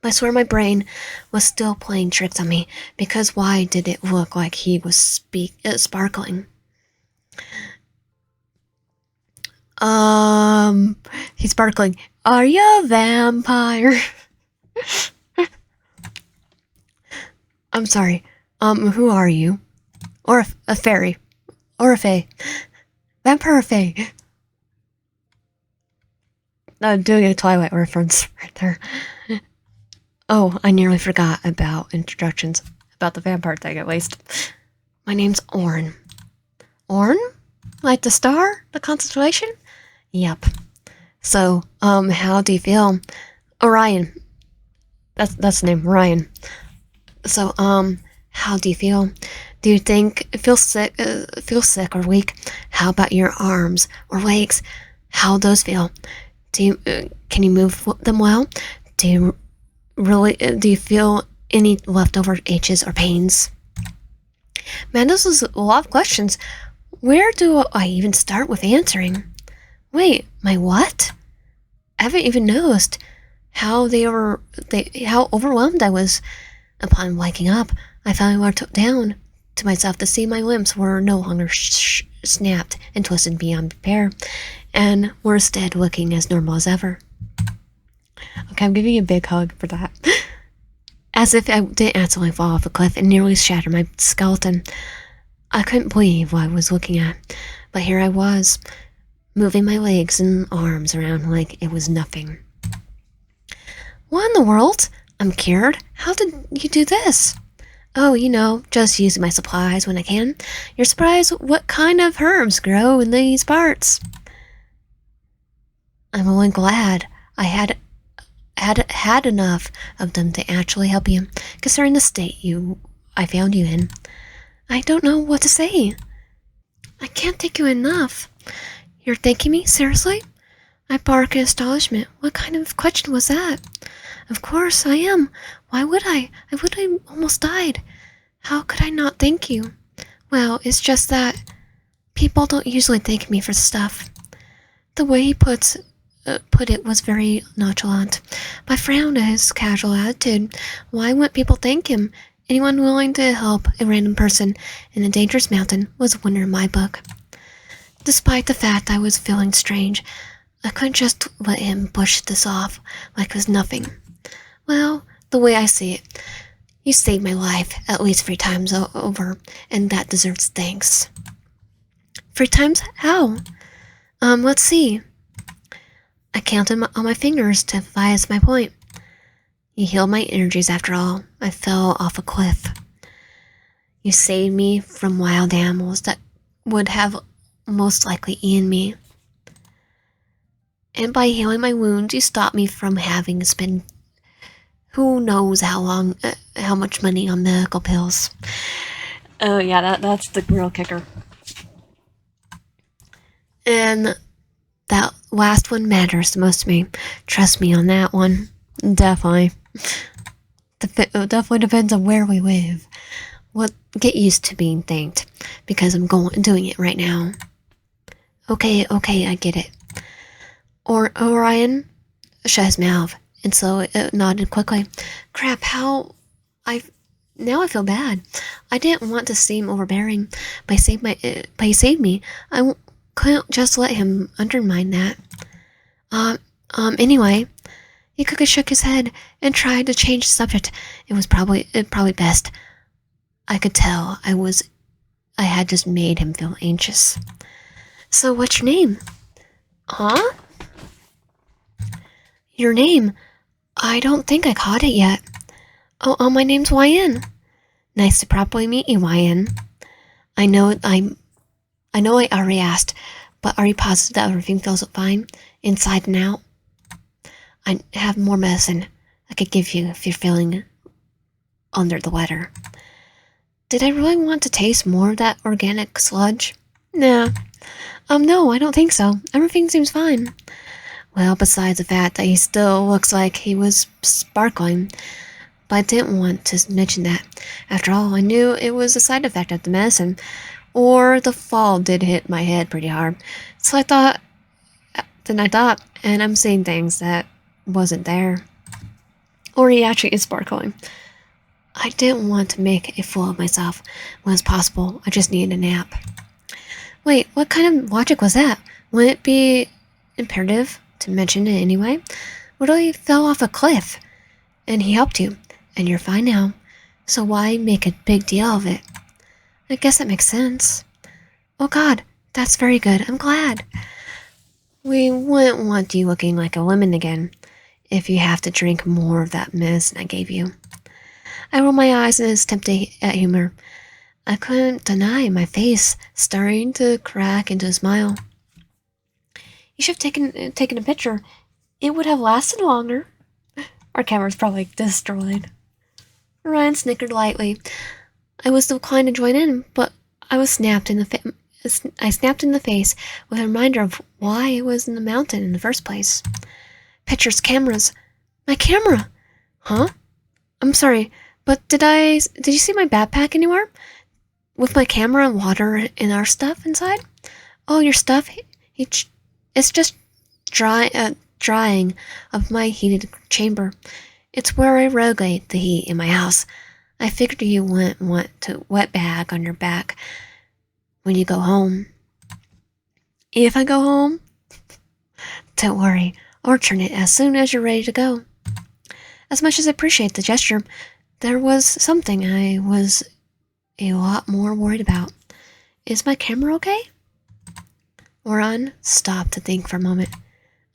I swear my brain was still playing tricks on me, because why did it look like he was sparkling? He's sparkling. Are you a vampire? I'm sorry. Who are you? Or a fairy. Or a fae. Vampire or fae. Doing a Twilight reference right there. Oh, I nearly forgot about introductions. About the vampire thing, at least. My name's Orn. Orn? Like the star? The constellation? Yep. So, how do you feel? Orion. That's the name, Orion. So, how do you feel? Do you feel sick or weak? How about your arms or legs? How those feel? Can you move them well? Do you feel any leftover aches or pains? Man, this is a lot of questions. Where do I even start with answering? Wait, my what? I haven't even noticed how overwhelmed I was. Upon waking up, I finally looked down to myself to see my limbs were no longer snapped and twisted beyond repair, and were instead looking as normal as ever. Okay, I'm giving you a big hug for that. As if I didn't accidentally fall off a cliff and nearly shatter my skeleton. I couldn't believe what I was looking at, but here I was, moving my legs and arms around like it was nothing. What in the world? I'm cured? How did you do this? Oh, just using my supplies when I can. You're surprised what kind of herbs grow in these parts. I'm only glad I had enough of them to actually help you, considering the state I found you in. I don't know what to say. I can't thank you enough. You're thanking me? Seriously? I bark in astonishment. What kind of question was that? Of course I am. Why would I? I would have almost died. How could I not thank you? Well, it's just that people don't usually thank me for stuff. The way he put it was very nonchalant. I frowned at his casual attitude. Why wouldn't people thank him? Anyone willing to help a random person in a dangerous mountain was a winner in my book. Despite the fact I was feeling strange, I couldn't just let him push this off like it was nothing. Well, the way I see it, you saved my life at least 3 times over, and that deserves thanks. 3 times? How? Let's see. I counted on my fingers to emphasize my point. You healed my energies after all. I fell off a cliff. You saved me from wild animals that would have most likely eaten me. And by healing my wounds, you stopped me from having to spend who knows how much money on medical pills. Oh yeah, that's the real kicker. And that last one matters the most to me. Trust me on that one. Definitely. It definitely depends on where we live. Get used to being thanked, because I'm doing it right now. Okay, I get it. Orion shut his mouth, and so it nodded quickly. Crap, now I feel bad. I didn't want to seem overbearing, but he saved me. I couldn't just let him undermine that. Anyway, Ikuka shook his head and tried to change the subject. It was probably best. I could tell I had just made him feel anxious. So what's your name? Huh? Your name? I don't think I caught it yet. Oh, my name's YN. Nice to properly meet you, YN. I know I already asked, but are you positive that everything feels fine, inside and out? I have more medicine I could give you if you're feeling under the weather. Did I really want to taste more of that organic sludge? Nah. No, I don't think so. Everything seems fine. Well, besides the fact that he still looks like he was sparkling. But I didn't want to mention that. After all, I knew it was a side effect of the medicine, or the fall did hit my head pretty hard. So I thought, and I'm seeing things that wasn't there. Or he actually is sparkling. I didn't want to make a fool of myself when it was possible. I just needed a nap. Wait, what kind of logic was that? Wouldn't it be imperative to mention it anyway? Literally fell off a cliff, and he helped you, and you're fine now. So why make a big deal of it? I guess that makes sense. Oh God, that's very good. I'm glad. We wouldn't want you looking like a lemon again if you have to drink more of that medicine I gave you. I rolled my eyes in his attempt at humor. I couldn't deny my face starting to crack into a smile. You should have taken a picture. It would have lasted longer. Our camera's probably destroyed. Ryan snickered lightly. I was inclined to join in, but I snapped in the face with a reminder of why I was in the mountain in the first place. Pictures, cameras. My camera! Huh? I'm sorry, but did you see my backpack anywhere? With my camera and water and our stuff inside? Oh, your stuff? It's just drying of my heated chamber. It's where I regulate the heat in my house. I figured you wouldn't want to wet bag on your back when you go home. If I go home? Don't worry, I'll return it as soon as you're ready to go. As much as I appreciate the gesture, there was something I was a lot more worried about. Is my camera okay? Oran stopped to think for a moment.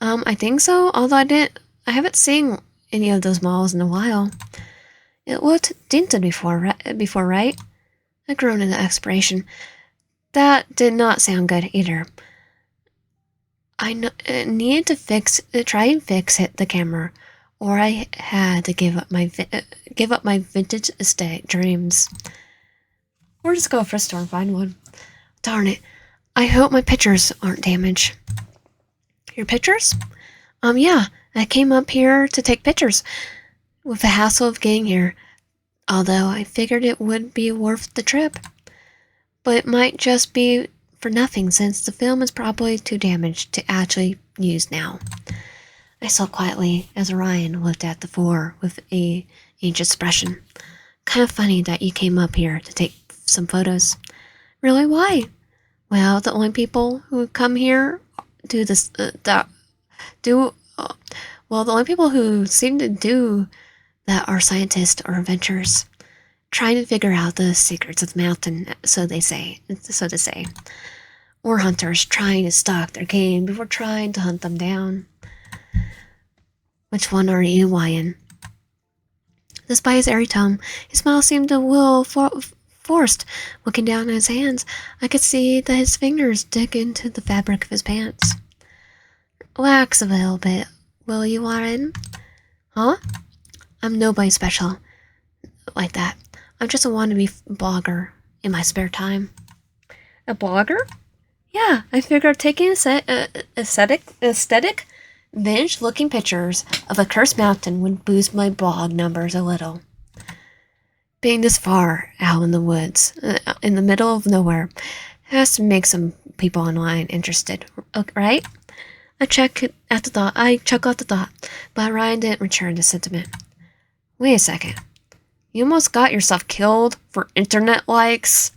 I think so, although I haven't seen any of those malls in a while. It looked dented before, right? I groaned in expiration. That did not sound good either. I needed to try and fix the camera, or I had to give up my vintage aesthetic dreams. Or just go for a store and find one. Darn it! I hope my pictures aren't damaged. Your pictures? Yeah. I came up here to take pictures, with the hassle of getting here. Although I figured it would be worth the trip. But it might just be for nothing since the film is probably too damaged to actually use now. I saw quietly as Orion looked at the four with a anxious expression. Kind of funny that you came up here to take some photos. Really, why? Well, the only people who come here do this, the only people who seem to do that are scientists or adventurers, trying to figure out the secrets of the mountain, so to say, or hunters trying to stalk their game before trying to hunt them down. Which one are you, Wyan? Despite his airy tone, his smile seemed a little forced. Looking down at his hands, I could see that his fingers dig into the fabric of his pants. Relax a little bit, will you, Wyan? Huh? I'm nobody special like that. I'm just a wannabe blogger in my spare time. A blogger? Yeah, I figured taking aesthetic, vintage-looking pictures of a cursed mountain would boost my blog numbers a little. Being this far out in the woods, in the middle of nowhere, has to make some people online interested, right? I chuckled at the thought, but Ryan didn't return the sentiment. Wait a second. You almost got yourself killed for internet likes?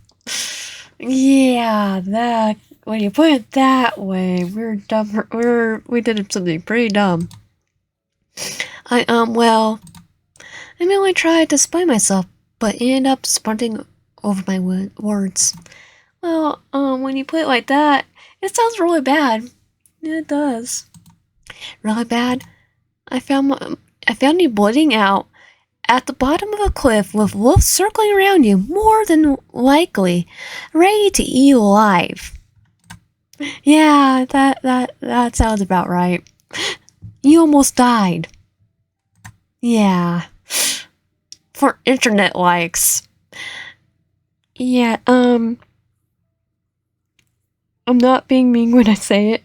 Yeah, that, when you put it that way, we're dumb. We did something pretty dumb. I merely tried to explain myself, but ended up sprinting over my words. Well, when you put it like that, it sounds really bad. Yeah, it does. Really bad? I found you bleeding out at the bottom of a cliff with wolves circling around you, more than likely, ready to eat you alive. Yeah, that sounds about right. You almost died. Yeah. For internet likes. Yeah, I'm not being mean when I say it.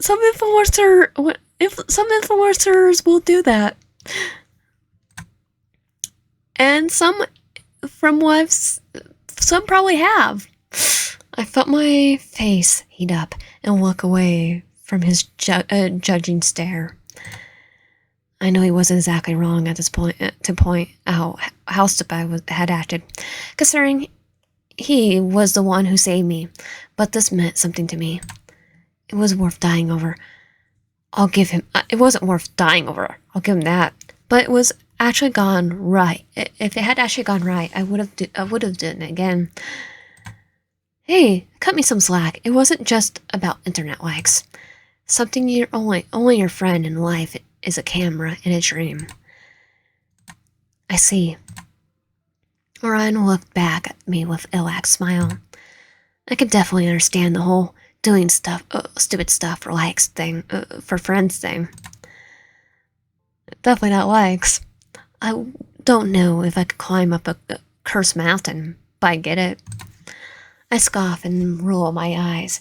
Some influencers will do that. And some probably have. I felt my face heat up and walk away from his judging stare. I know he wasn't exactly wrong at this point to point out how stupid I had acted, considering he was the one who saved me. But this meant something to me. It was worth dying over. I'll give him. It wasn't worth dying over. I'll give him that. But it was actually gone right. If it had actually gone right, I would have done it again. Hey, cut me some slack. It wasn't just about internet likes. Something only your friend in life is a camera in a dream. I see. Orion looked back at me with a relaxed smile. I could definitely understand the whole doing stupid stuff for likes thing, for friends thing. Definitely not likes. I don't know if I could climb up a cursed mountain, but I get it. I scoff and roll my eyes,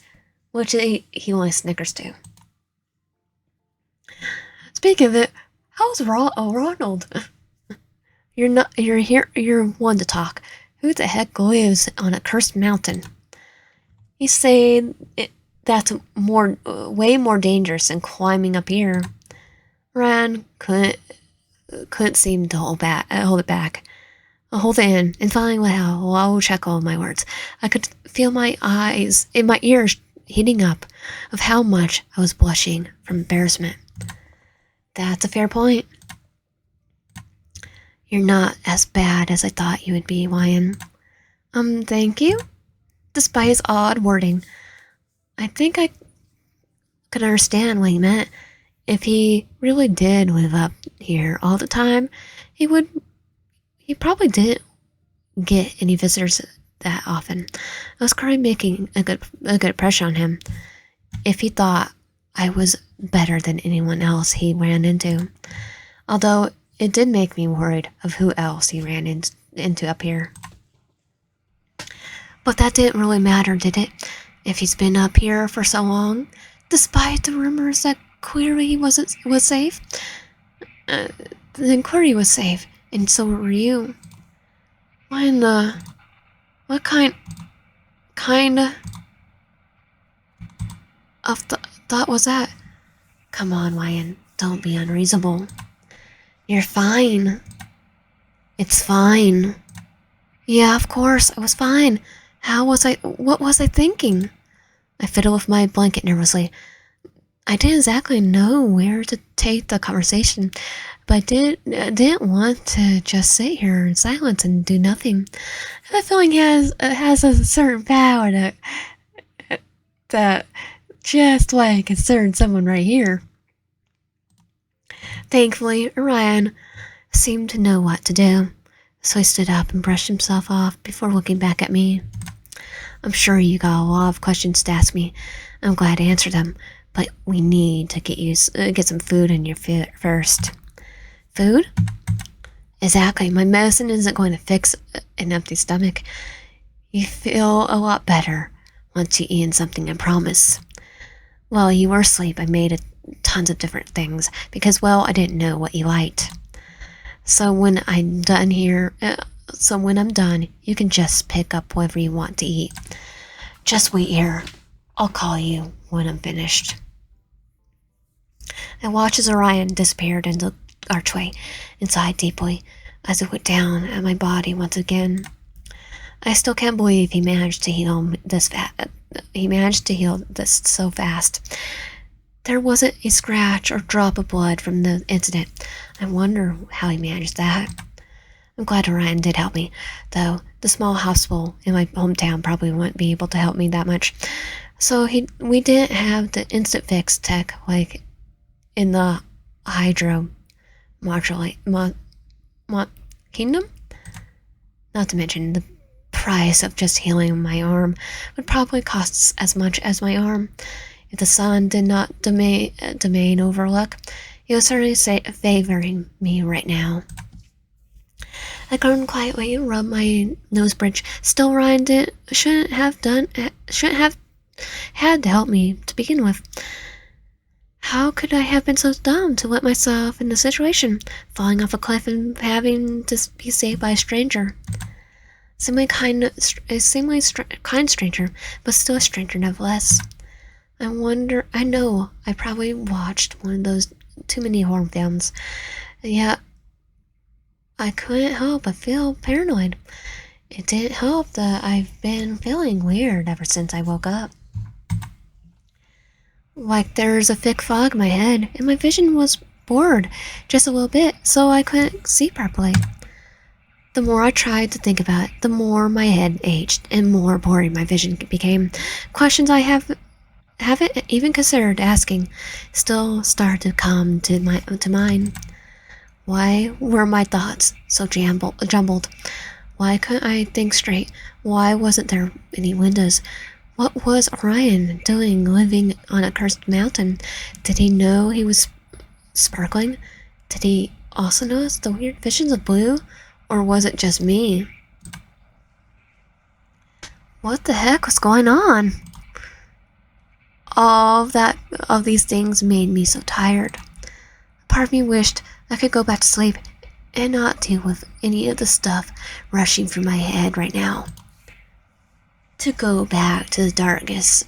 which he only snickers to. Speaking of it, how's Ronald? You're one to talk. Who the heck lives on a cursed mountain? You say that's way more dangerous than climbing up here. Ryan couldn't seem to hold it back. I'll hold it in, and finally let out a low chuckle of my words. I could feel my ears heating up of how much I was blushing from embarrassment. That's a fair point. You're not as bad as I thought you would be, Wyan. Thank you? Despite his odd wording, I think I could understand what he meant. If he really did live up here all the time, he would. He probably didn't get any visitors that often. I was currently making a good impression on him. If he thought I was better than anyone else he ran into, although it did make me worried of who else he ran into up here. But that didn't really matter, did it? If he's been up here for so long, despite the rumors that Query was safe, then Query was safe, and so were you. What kind of thought was that? Come on, Ryan, don't be unreasonable. You're fine. It's fine. Yeah, of course, I was fine. What was I thinking? I fiddled with my blanket nervously. I didn't exactly know where to take the conversation, but I didn't want to just sit here in silence and do nothing. That feeling has a certain power that just like concerned someone right here. Thankfully, Orion seemed to know what to do, so he stood up and brushed himself off before looking back at me. I'm sure you got a lot of questions to ask me. I'm glad to answer them, but we need to get some food in your first. Food? Exactly. My medicine isn't going to fix an empty stomach. You feel a lot better once you eat something, I promise. While you were asleep, I made tons of different things because, well, I didn't know what you liked. So when I'm done, you can just pick up whatever you want to eat. Just wait here. I'll call you when I'm finished. I watched as Orion disappeared in the archway and sighed deeply as it went down at my body once again. I still can't believe he managed to heal this so fast. There wasn't a scratch or drop of blood from the incident. I wonder how he managed that. I'm glad Orion did help me, though the small hospital in my hometown probably wouldn't be able to help me that much. So we didn't have the instant fix tech like in the Hydro Kingdom? Not to mention the price of just healing my arm would probably cost as much as my arm. If the sun did not domain over luck, he was certainly favoring me right now. I groaned quietly and rubbed my nose bridge. Still, Ryan shouldn't have had to help me to begin with. How could I have been so dumb to let myself in the situation, falling off a cliff and having to be saved by a stranger? Seemingly kind stranger, but still a stranger nevertheless. I know I probably watched one of those too many horror films, yet I couldn't help but feel paranoid. It didn't help that I've been feeling weird ever since I woke up. Like there's a thick fog in my head, and my vision was blurred just a little bit, so I couldn't see properly. The more I tried to think about it, the more my head ached, and more blurry my vision became. Questions I haven't even considered asking still started to come to mind. Why were my thoughts so jumbled? Why couldn't I think straight? Why wasn't there any windows? What was Orion doing living on a cursed mountain? Did he know he was sparkling? Did he also notice the weird visions of blue? Or was it just me? What the heck was going on? All of these things made me so tired. Part of me wished I could go back to sleep and not deal with any of the stuff rushing through my head right now. To go back to the darkness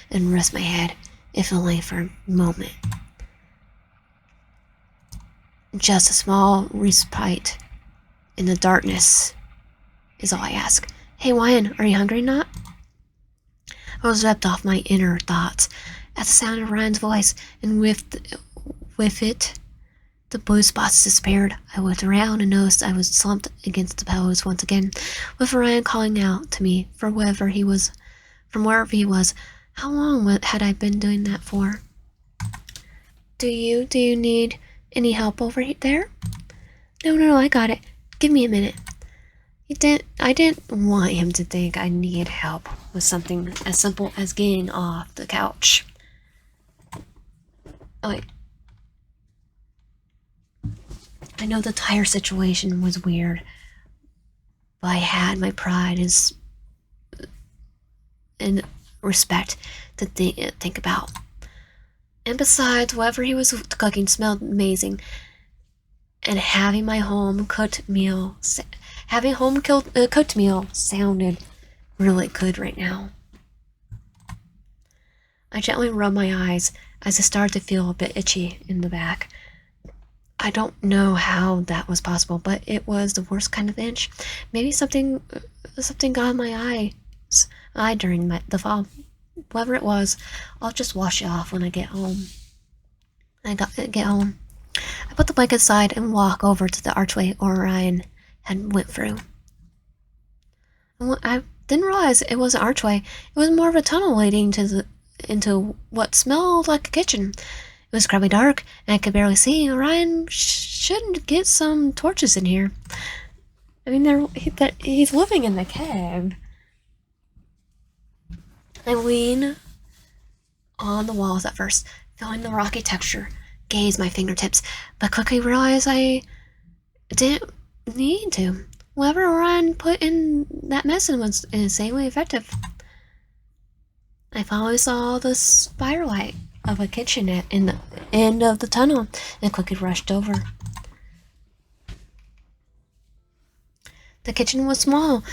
and rest my head, if only for a moment. Just a small respite in the darkness is all I ask. Hey, Ryan, are you hungry or not? I was ripped off my inner thoughts at the sound of Ryan's voice, and with it, the blue spots disappeared. I looked around and noticed I was slumped against the pillows once again, with Ryan calling out to me from wherever he was. How long had I been doing that for? Do you need any help over there? No, I got it. Give me a minute. I didn't want him to think I needed help with something as simple as getting off the couch. Oh, wait. I know the tire situation was weird, but I had my pride and respect to think about. And besides, whatever he was cooking smelled amazing. And having my cooked meal sounded really good right now. I gently rubbed my eyes as I started to feel a bit itchy in the back. I don't know how that was possible, but it was the worst kind of itch. Maybe something got in my eye during the fall. Whatever it was, I'll just wash it off when I get home. Get home. I put the blanket aside and walk over to the archway Orion had went through. I didn't realize it was an archway. It was more of a tunnel leading into what smelled like a kitchen. It was incredibly dark, and I could barely see. Orion shouldn't get some torches in here. I mean, he's living in the cave. I lean on the walls at first, feeling the rocky texture, gaze my fingertips, but quickly realized I didn't need to. Whatever Orion put in that medicine was insanely effective. I finally saw the spiral light of a kitchen in the end of the tunnel and quickly rushed over. The kitchen was small,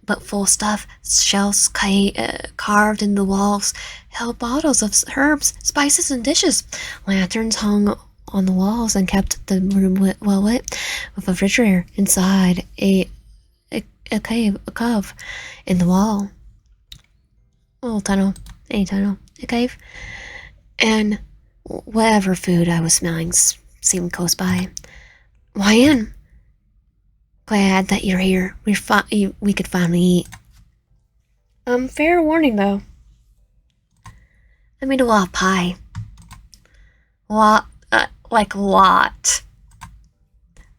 but full of stuff. Shelves carved in the walls held bottles of herbs, spices, and dishes. Lanterns hung on the walls and kept the room well lit, with a refrigerator inside a cave in the wall. A little tunnel, a cave. And whatever food I was smelling seemed close by. Why in? Glad that you're here. We could finally eat. Fair warning though. I made a lot of pie. Like a lot.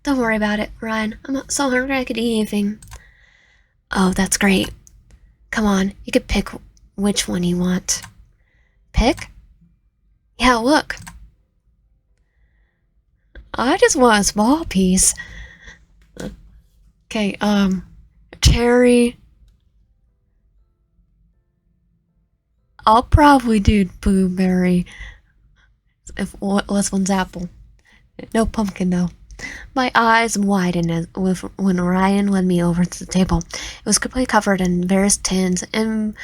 Don't worry about it, Ryan. I'm so hungry I could eat anything. Oh, that's great. Come on, you could pick which one you want. Pick? Yeah, look. I just want a small piece. Okay, cherry. I'll probably do blueberry. If last one's apple. No pumpkin though. My eyes widened when Ryan led me over to the table. It was completely covered in various tins and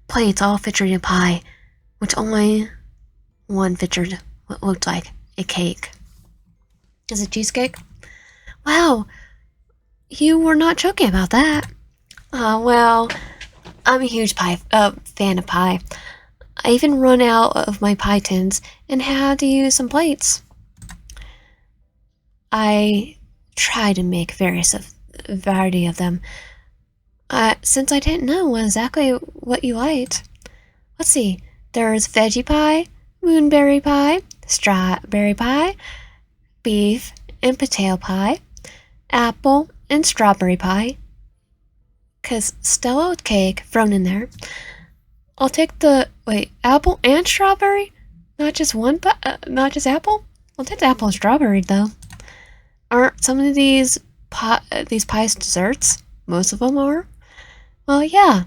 plates, all featuring a pie, which only one featured what looked like a cake. Is it cheesecake? Wow, you were not joking about that. Well, I'm a huge fan of pie. I even run out of my pie tins and had to use some plates. I tried to make variety of them, since I didn't know exactly what you liked. Let's see, there's veggie pie, moonberry pie, strawberry pie, beef and potato pie, apple and strawberry pie, 'cause Stella cake thrown in there. I'll take apple and strawberry? Not just not just apple? I'll take the apple and strawberry though. Aren't some of these pies desserts? Most of them are. Well, yeah,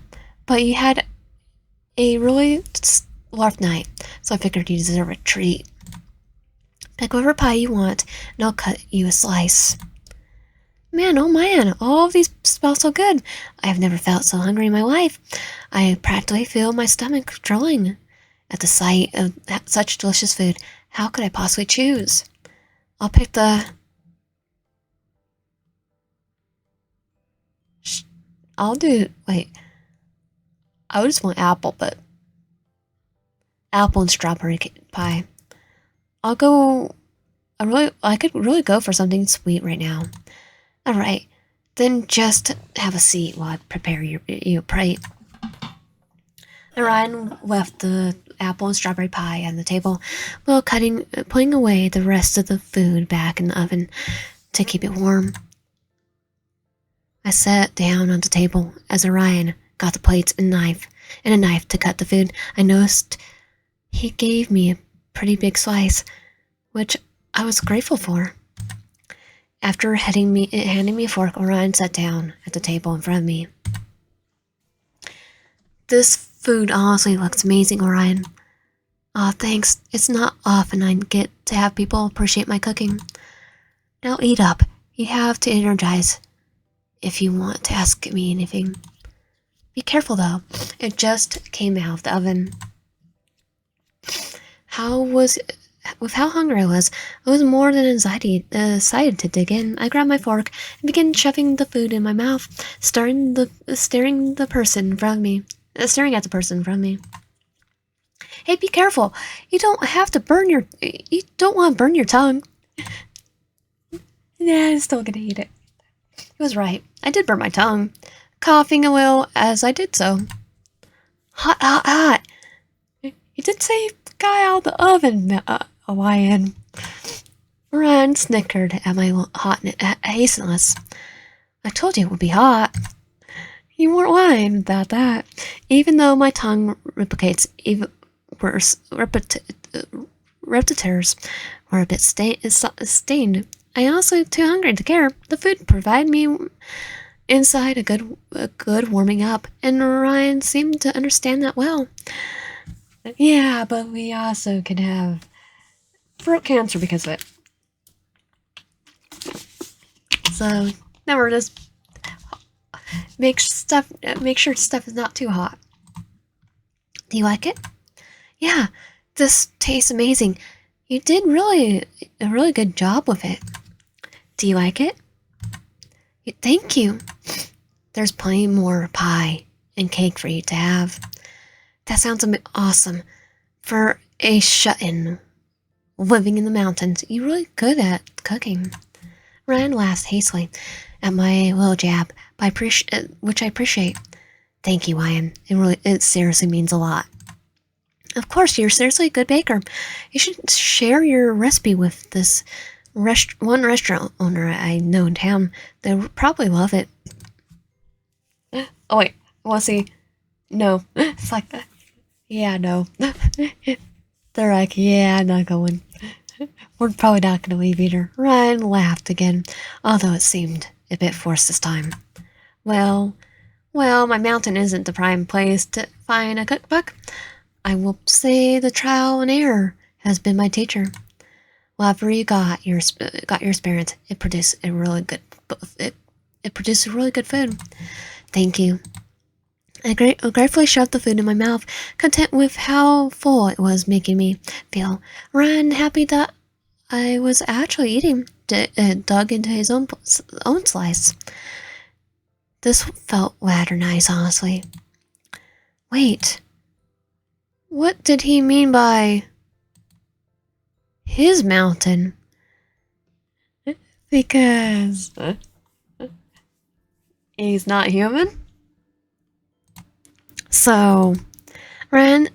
but you had a really rough night, so I figured you deserve a treat. Pick whatever pie you want, and I'll cut you a slice. Man, oh man, all of these smell so good. I've never felt so hungry in my life. I practically feel my stomach drilling at the sight of such delicious food. How could I possibly choose? I'll pick the... I just want apple, but... Apple and strawberry pie. I could really go for something sweet right now. Alright, then just have a seat while I prepare your plate. Ryan left the apple and strawberry pie on the table while putting away the rest of the food back in the oven to keep it warm. I sat down on the table as Orion got the plates and a knife to cut the food. I noticed he gave me a pretty big slice, which I was grateful for. After handing me a fork, Orion sat down at the table in front of me. This food honestly looks amazing, Orion. Aw, thanks. It's not often I get to have people appreciate my cooking. Now eat up. You have to energize if you want to ask me anything. Be careful though. It just came out of the oven. With how hungry I was more than excited to dig in. I grabbed my fork and began shoving the food in my mouth, staring at the person in front of me. Hey, be careful! You don't want to burn your tongue. Yeah, I'm still gonna eat it. He was right. I did burn my tongue, coughing a little as I did so. Hot, hot, hot! You did say guy out of the oven, Orion. Orion snickered at my hasteness. I told you it would be hot. You weren't lying about that. Even though my tongue replicates even worse, repetitors were a bit stained. I also too hungry to care. The food provided me inside a good warming up, and Orion seemed to understand that well. Yeah, but we also can have throat cancer because of it. So never just make sure stuff is not too hot. Do you like it? Yeah, this tastes amazing. You did a really good job with it. Do you like it? Thank you. There's plenty more pie and cake for you to have. That sounds awesome. For a shut-in living in the mountains, you're really good at cooking. Ryan laughed hastily at my little jab, which I appreciate. Thank you, Ryan. It seriously means a lot. Of course, you're seriously a good baker. You should share your recipe with this one restaurant owner I know in town. They'll probably love it. Oh wait, want to see? No, it's like that. Yeah, no. They're like, yeah, I'm not going. We're probably not going to leave either. Ryan laughed again, although it seemed a bit forced this time. Well, my mountain isn't the prime place to find a cookbook. I will say the trial and error has been my teacher. Whatever you got your experience, it produced a really good food. Thank you. I gratefully shoved the food in my mouth, content with how full it was making me feel. Ryan, happy that I was actually eating, dug into his own slice. This felt rather nice, honestly. Wait. What did he mean by his mountain? Because he's not human? So, Ryan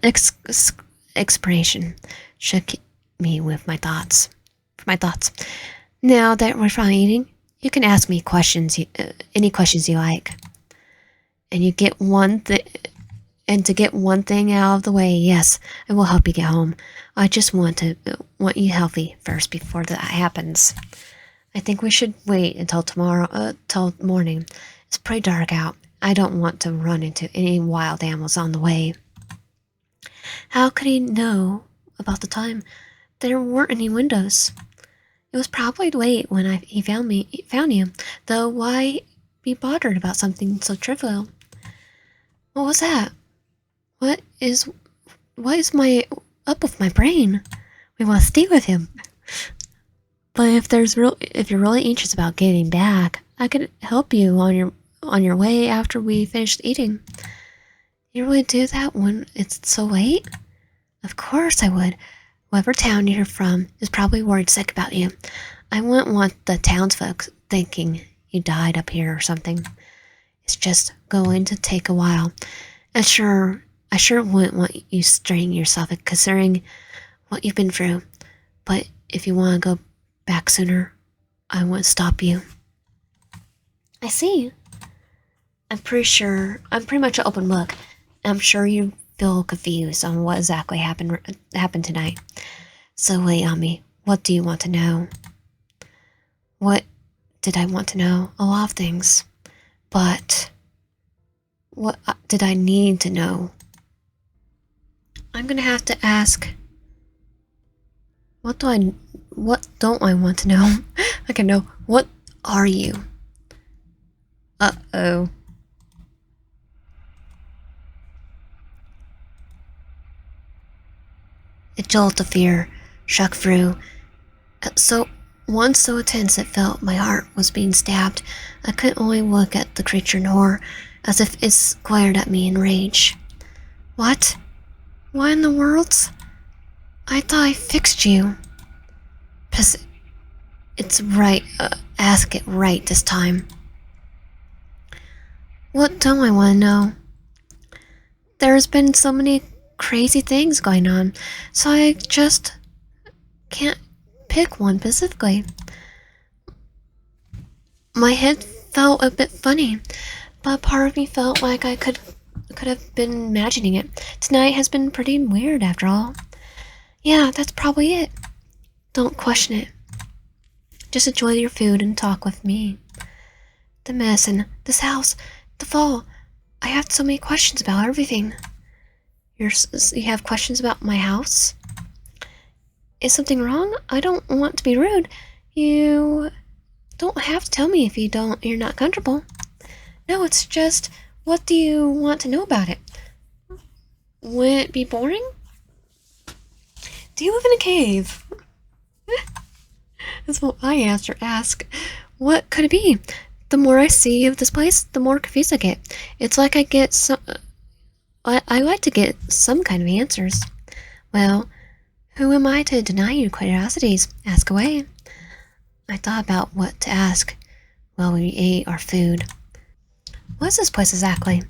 expiration shook me with my thoughts. Now that we're finally eating, you can ask me any questions you like. And to get one thing out of the way, yes, I will help you get home. I just want you healthy first before that happens. I think we should wait until till morning. It's pretty dark out. I don't want to run into any wild animals on the way. How could he know about the time? There weren't any windows. It was probably late when he found you. Though why be bothered about something so trivial? What was that? What is up with my brain? We want to stay with him. But if you're really anxious about getting back, I could help you on your way after we finished eating. You really do that when it's so late? Of course I would. Whatever town you're from is probably worried sick about you. I wouldn't want the townsfolk thinking you died up here or something. It's just going to take a while. And sure, I sure wouldn't want you straining yourself considering what you've been through. But if you want to go back sooner, I won't stop you. I see. I'm pretty much an open book. I'm sure you feel confused on what exactly happened tonight. So lay on me. What do you want to know? What did I want to know? A lot of things. But what did I need to know? I'm gonna have to ask. What don't I want to know? I can know. What are you? Uh-oh. A jolt of fear shook through. So once so intense it felt my heart was being stabbed. I could only look at the creature in horror, as if it glared at me in rage. What? What in the world? I thought I fixed you. It's right. Ask it right this time. What don't I want to know? There's been so many crazy things going on, so I just can't pick one specifically. My head felt a bit funny, but part of me felt like I could have been imagining it. Tonight has been pretty weird after all. Yeah, that's probably it. Don't question it. Just enjoy your food and talk with me. The medicine, this house, the fall. I have so many questions about everything. You have questions about my house? Is something wrong? I don't want to be rude. You don't have to tell me if you're not comfortable. No, it's just, what do you want to know about it? Would it be boring? Do you live in a cave? That's what I ask. What could it be? The more I see of this place, the more confused I get. It's like I like to get some kind of answers. Well, who am I to deny your curiosities? Ask away. I thought about what to ask while we ate our food. What's this place exactly?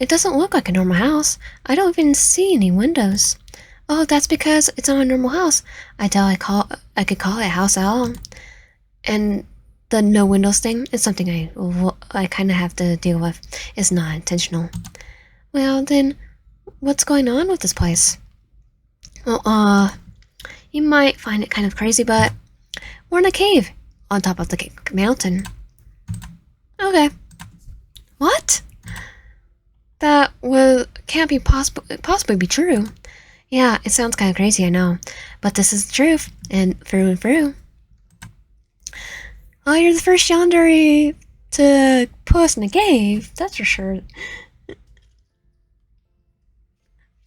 It doesn't look like a normal house. I don't even see any windows. Oh, that's because it's not a normal house. I could call it a house at all. And the no windows thing is something I kind of have to deal with. It's not intentional. Well, then, what's going on with this place? Well, you might find it kind of crazy, but we're in a cave on top of the mountain. Okay. What? Can't be possibly be true. Yeah, it sounds kind of crazy, I know, but this is the truth, and through. Oh, you're the first Yandere to put us in a cave, that's for sure.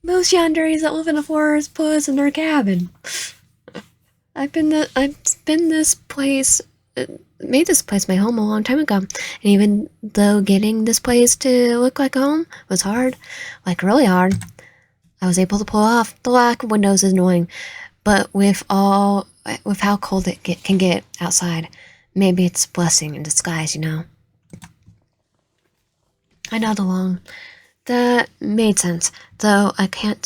Most Yanderes that live in a forest put us in their cabin. I've been this place, made this place my home a long time ago, and even though getting this place to look like a home was hard, like really hard, I was able to pull off. The lack of windows is annoying, but with how cold it can get outside, maybe it's a blessing in disguise, you know. I nodded along. That made sense, though I can't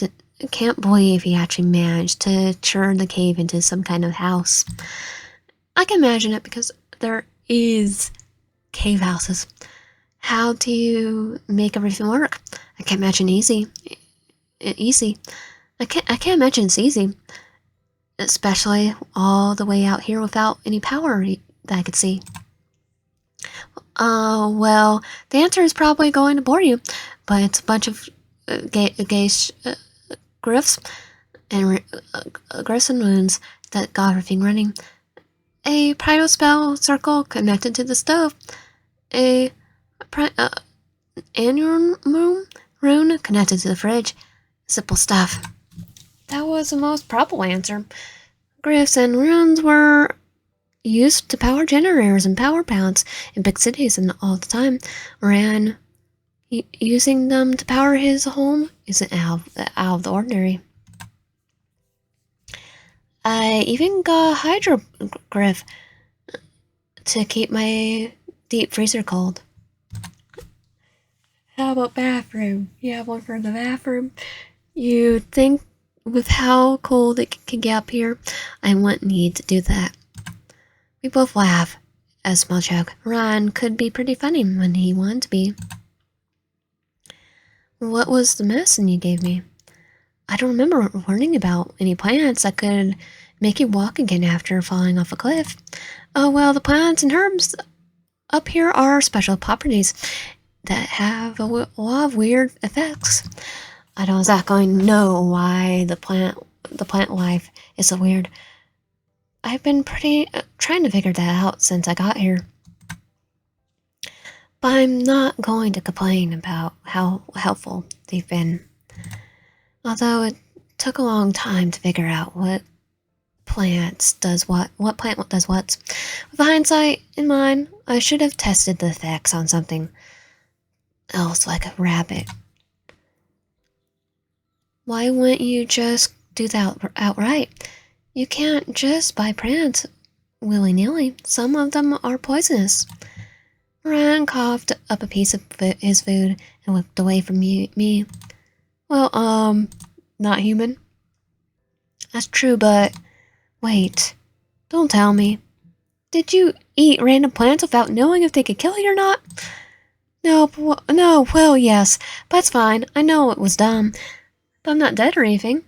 believe he actually managed to turn the cave into some kind of house. I can imagine it because there is cave houses. How do you make everything work? I can't imagine easy. I can't imagine it's easy, especially all the way out here without any power that I could see. Well, the answer is probably going to bore you, but it's a bunch of griffs and runes that got everything running. A Prido spell circle connected to the stove. A annual rune connected to the fridge. Simple stuff. That was the most probable answer. Griffs and runes were used to power generators and power plants in big cities and all the time. Ran using them to power his home isn't out of the ordinary. I even got a hydrogriff to keep my deep freezer cold. How about bathroom? You have one for the bathroom? You think with how cold it can get up here, I wouldn't need to do that. We both laugh. A small joke. Ryan could be pretty funny when he wanted to be. What was the medicine you gave me? I don't remember learning about any plants that could make you walk again after falling off a cliff. Oh, well, the plants and herbs up here are special properties that have a lot of weird effects. I don't exactly know why the plant life is so weird. I've been trying to figure that out since I got here. But I'm not going to complain about how helpful they've been. Although it took a long time to figure out what plant does what. With hindsight in mind, I should have tested the effects on something else like a rabbit. Why wouldn't you just do that outright? You can't just buy plants willy-nilly. Some of them are poisonous. Ryan coughed up a piece of his food and looked away from me. Well, not human. That's true, but wait. Don't tell me. Did you eat random plants without knowing if they could kill you or not? No, well, yes, but it's fine. I know it was dumb, but I'm not dead or anything.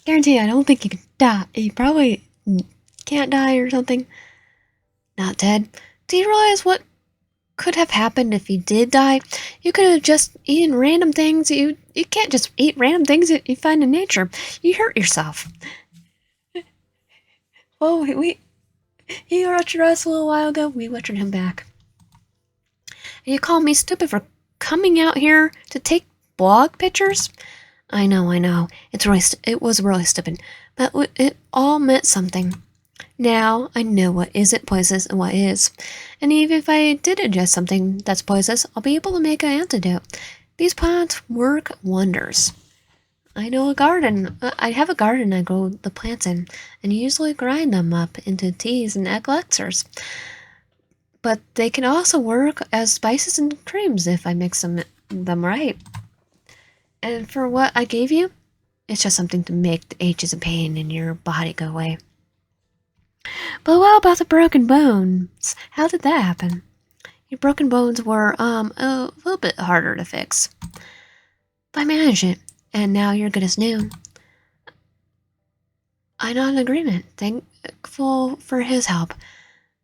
Guarantee I don't think you could die. You probably can't die or something. Not dead. Do you realize what could have happened if you did die? You could have just eaten random things. You can't just eat random things that you find in nature. You hurt yourself. Oh, he lectured us a little while ago. We lectured him back. And you called me stupid for coming out here to take blog pictures? I know. It was really stupid, but it all meant something. Now I know what isn't poisonous and what is. And even if I did ingest something that's poisonous, I'll be able to make an antidote. These plants work wonders. I know a garden. I have a garden I grow the plants in, and usually grind them up into teas and elixirs. But they can also work as spices and creams if I mix them right. And for what I gave you, it's just something to make the aches and pain in your body go away. But what about the broken bones? How did that happen? Your broken bones were, a little bit harder to fix. But I managed it, and now you're good as new. I'm not in agreement. Thankful for his help,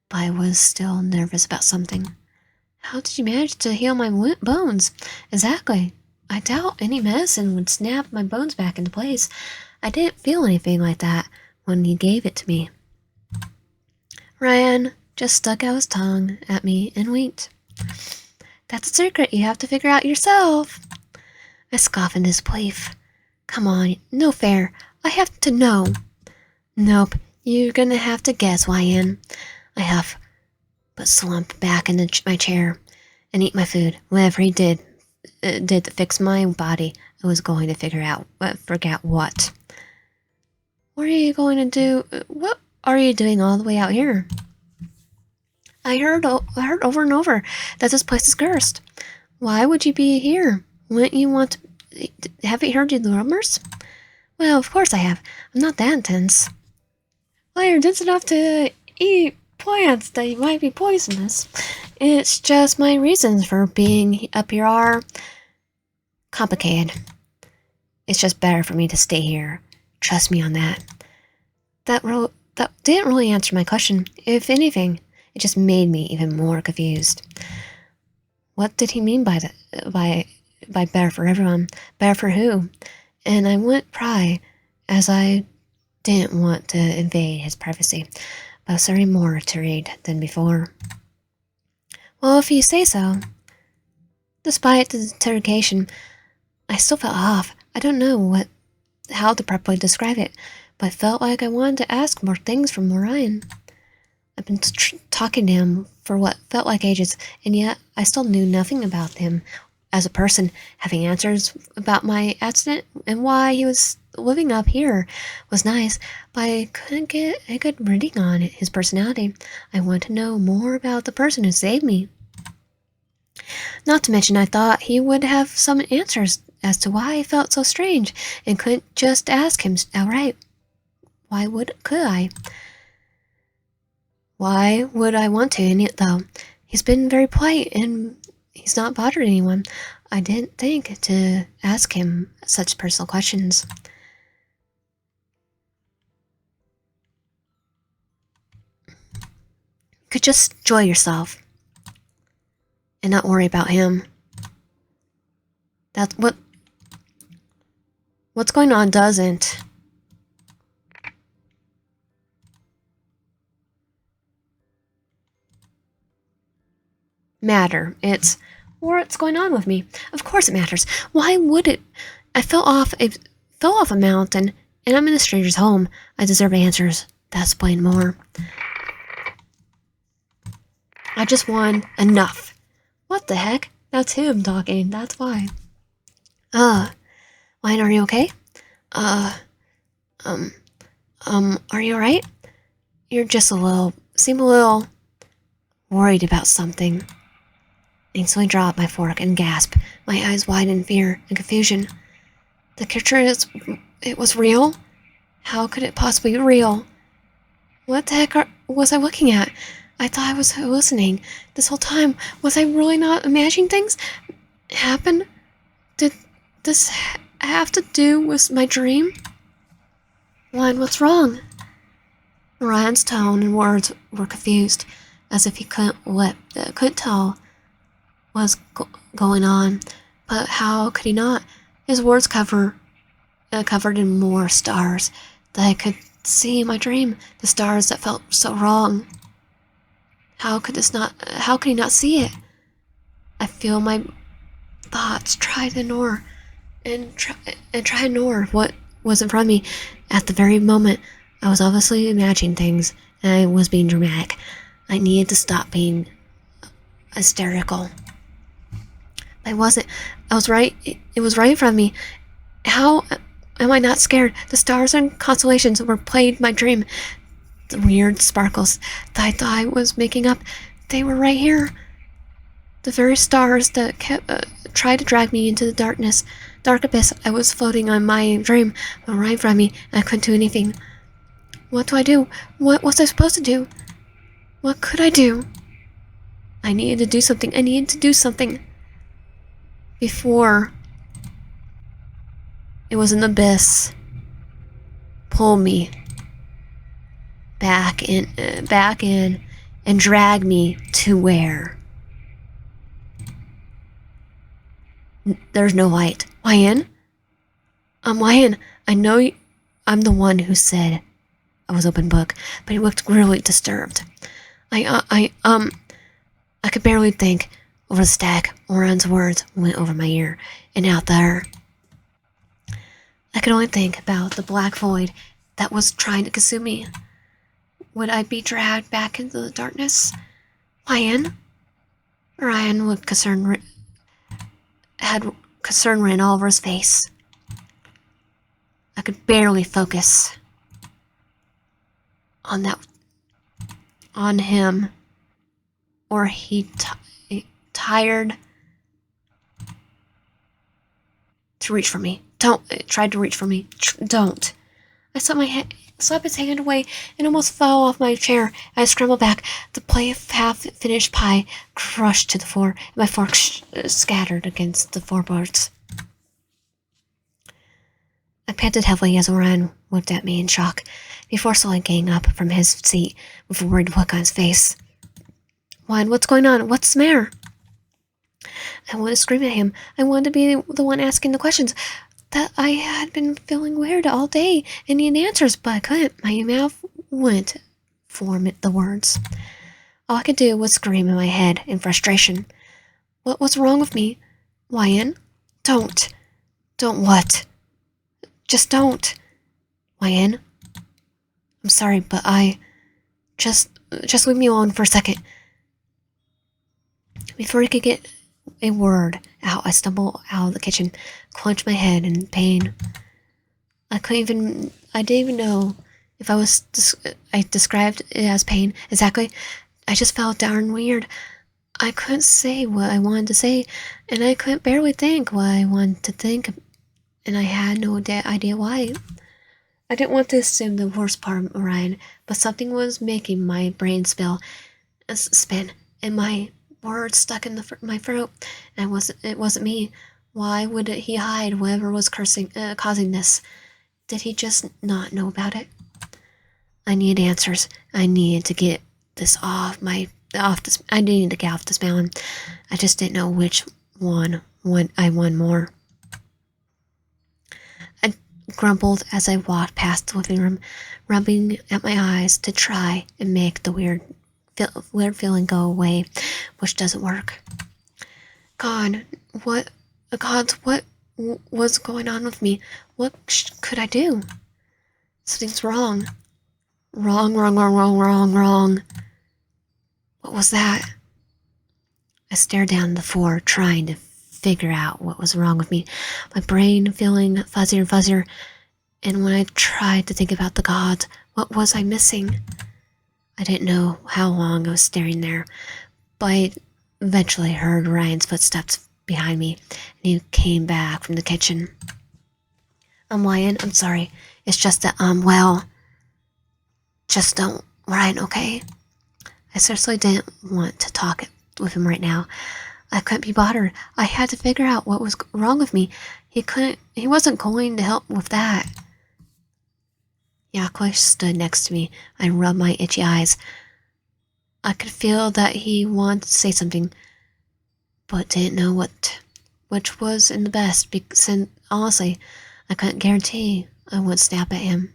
but I was still nervous about something. How did you manage to heal my bones? Exactly. I doubt any medicine would snap my bones back into place. I didn't feel anything like that when you gave it to me. Ryan just stuck out his tongue at me and winked. That's a secret you have to figure out yourself. I scoffed in disbelief. Come on, no fair. I have to know. Nope, you're gonna have to guess, YN. I huff, but slumped back in my chair and eat my food. Whatever he did to fix my body, I was going to forget what. What are you going to do? What are you doing all the way out here? I heard over and over that this place is cursed. Why would you be here? Wouldn't you want to... Have you heard the rumors? Well, of course I have. I'm not that intense. Well, you're dense enough to eat plants that might be poisonous. It's just my reasons for being up here are complicated. It's just better for me to stay here. Trust me on that. That didn't really answer my question. If anything, it just made me even more confused. What did he mean by that? By better for everyone? Better for who? And I wouldn't pry, as I didn't want to invade his privacy. But I was certainly more to read than before. Well, if you say so. Despite the interrogation, I still felt off. I don't know how to properly describe it, but I felt like I wanted to ask more things from Orion. I've been talking to him for what felt like ages, and yet I still knew nothing about him as a person. Having answers about my accident and why he was living up here was nice, but I couldn't get a good reading on his personality. I wanted to know more about the person who saved me. Not to mention, I thought he would have some answers as to why I felt so strange and couldn't just ask him outright. Could I? Why would I want to, though? He's been very polite and he's not bothered anyone. I didn't think to ask him such personal questions. You could just enjoy yourself and not worry about him. That's what's going on doesn't matter. It's what's going on with me. Of course it matters. Why would it? I fell off a mountain and I'm in a stranger's home. I deserve answers. That's explain more. I just want enough. What the heck? That's him talking. That's why. Lion, are you okay? Are you alright? You're just seem a little worried about something. I instantly dropped my fork and gasped, my eyes wide in fear and confusion. The creature it was real? How could it possibly be real? What the heck was I looking at? I thought I was hallucinating. This whole time, was I really not imagining things happen? Did this have to do with my dream? Lion, what's wrong? Ryan's tone and words were confused, as if he couldn't tell what was going on. But how could he not? His words covered in more stars that I could see in my dream, the stars that felt so wrong. How could he not see it? I feel my thoughts try to ignore what was in front of me. At the very moment, I was obviously imagining things, and I was being dramatic. I needed to stop being hysterical. I wasn't. I was right. It was right in front of me. How am I not scared? The stars and constellations were played my dream. The weird sparkles that I thought I was making up, they were right here. The very stars that tried to drag me into the dark abyss I was floating on my dream were right in front of me, and I couldn't do anything. What do I do? What was I supposed to do? What could I do? I needed to do something. I needed to do something. Before it was an abyss. Pull me back in, and drag me to where? There's no light. Lion? Lion, I know I'm the one who said I was open book, but he looked really disturbed. I could barely think over the stack. Oran's words went over my ear and out there. I could only think about the black void that was trying to consume me. Would I be dragged back into the darkness? Ryan? Ryan had concern written all over his face. I could barely focus on him, or he tired to reach for me. Tried to reach for me. Don't. I slapped his hand away and almost fell off my chair. I scrambled back. The plate of half-finished pie crushed to the floor, and my fork scattered against the floorboards. I panted heavily as Orion looked at me in shock, before slowly getting up from his seat with a worried look on his face. Orion, what's going on? What's the matter? I wanted to scream at him. I wanted to be the one asking the questions. That I had been feeling weird all day and needed answers, but I couldn't. My mouth wouldn't form the words. All I could do was scream in my head in frustration. What's wrong with me? Ryan? Don't. Don't what? Just don't. Ryan? I'm sorry, but I... Just leave me alone for a second. Before he could get a word out, I stumbled out of the kitchen, clenched my head in pain. I didn't even know if I described it as pain exactly. I just felt darn weird. I couldn't say what I wanted to say, and I couldn't barely think what I wanted to think, and I had no idea why. I didn't want to assume the worst part of Orion, but something was making my brain spin, and my words stuck in my throat. And it wasn't me. Why would he hide whatever was causing this? Did he just not know about it? I needed answers. I needed to get this I needed to get off this mountain. I just didn't know which one I won more. I grumbled as I walked past the living room, rubbing at my eyes to try and make the weird feeling go away, which doesn't work. God, what was going on with me? What could I do? Something's wrong. Wrong. What was that? I stared down at the floor, trying to figure out what was wrong with me, my brain feeling fuzzier and fuzzier. And when I tried to think about the gods, what was I missing? I didn't know how long I was staring there, but I eventually heard Ryan's footsteps behind me, and he came back from the kitchen. Ryan, I'm sorry. It's just that, well, just don't, Ryan, okay? I seriously didn't want to talk with him right now. I couldn't be bothered. I had to figure out what was wrong with me. He wasn't going to help with that. Yakoi stood next to me. I rubbed my itchy eyes. I could feel that he wanted to say something, but didn't know which was in the best, because honestly, I couldn't guarantee I wouldn't snap at him.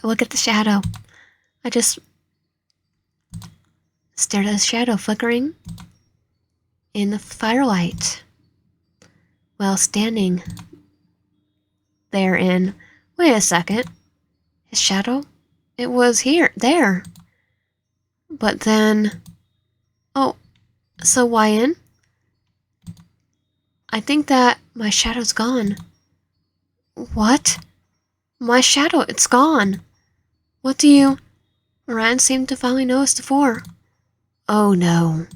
Look at the shadow. I just stared at the shadow flickering in the firelight while standing therein. Wait a second. His shadow? It was there. But then... Oh, so Ryan? I think that my shadow's gone. What? My shadow, it's gone. What do you... Ryan seemed to finally notice the four. Oh no.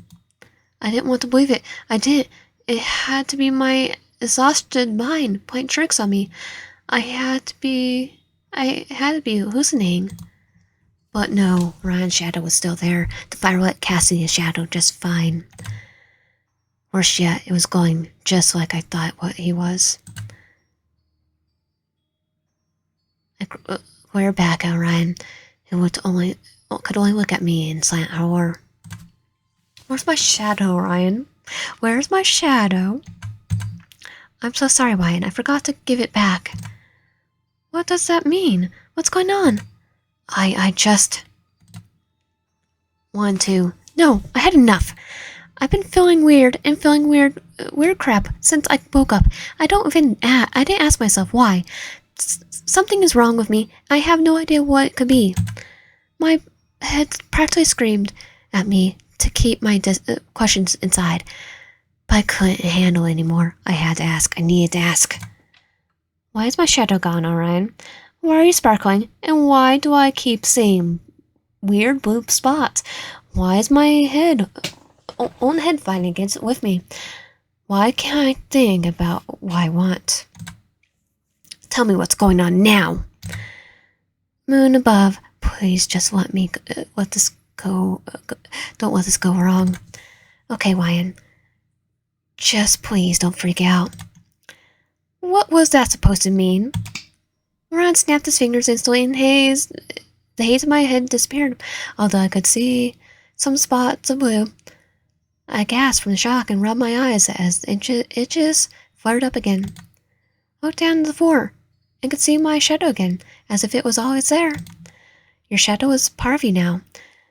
I didn't want to believe it. I didn't. It had to be my exhausted mind playing tricks on me. I had to be hallucinating. But no, Ryan's shadow was still there. The firelight casting his shadow just fine. Worse yet, it was going just like I thought what he was. I glared back at Ryan, who could only look at me in silent horror. Where's my shadow, Ryan? Where's my shadow? I'm so sorry, Ryan. I forgot to give it back. What does that mean? What's going on? I just wanted to... No, I had enough. I've been feeling weird crap since I woke up. I didn't ask myself why. Something is wrong with me. I have no idea what it could be. My head practically screamed at me to keep my questions inside, but I couldn't handle it anymore. I had to ask. I needed to ask. Why is my shadow gone, Orion? Why are you sparkling? And why do I keep seeing weird blue spots? Why is my own head fighting against it with me? Why can't I think about what I want? Tell me what's going on now. Moon above, please just let this go. Don't let this go wrong. Okay, Ryan. Just please don't freak out. What was that supposed to mean? Ron snapped his fingers instantly, and the haze in my head disappeared, although I could see some spots of blue. I gasped from the shock and rubbed my eyes as the itches flared up again. I looked down at the floor and could see my shadow again, as if it was always there. Your shadow is part of you now,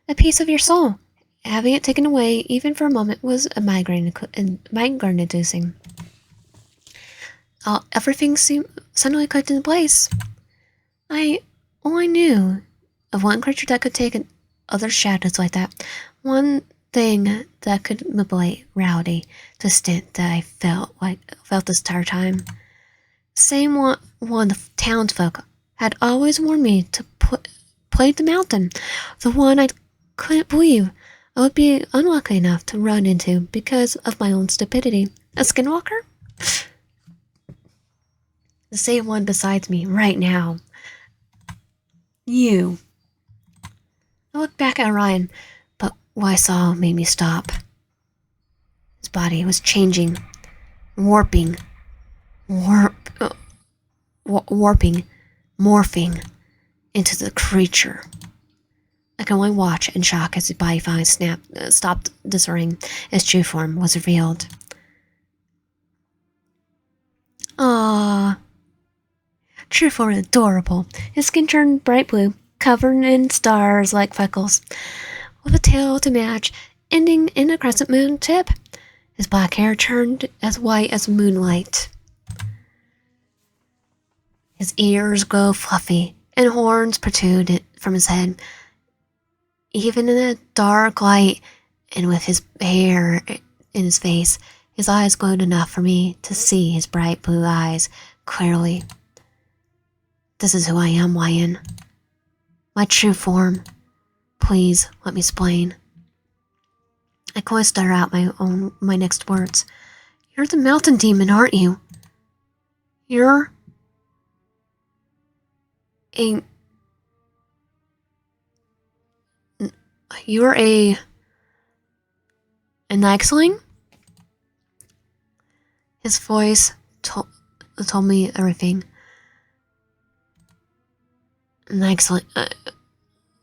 a piece of your soul. Having it taken away, even for a moment, was a migraine-inducing. Everything suddenly clicked into place. I only knew of one creature that could take other shadows like that. One thing that could manipulate reality to the extent that I felt this entire time. Same one the townsfolk had always warned me to play the mountain. The one I couldn't believe I would be unlucky enough to run into because of my own stupidity. A skinwalker? The same one beside me right now. You. I looked back at Ryan, but what I saw made me stop. His body was changing, warping, warping, morphing into the creature. I could only watch in shock as his body finally stopped discerning. His true form was revealed. Ah, true form adorable. His skin turned bright blue, covered in stars like freckles, with a tail to match, ending in a crescent moon tip. His black hair turned as white as moonlight. His ears grew fluffy, and horns protruded from his head. Even in the dark light, and with his hair in his face, his eyes glowed enough for me to see his bright blue eyes clearly. This is who I am, Ryan. My true form. Please, let me explain. I couldn't stutter out my next words. You're the mountain demon, aren't you? You're a an X-ling? His voice told me everything. An X-ling.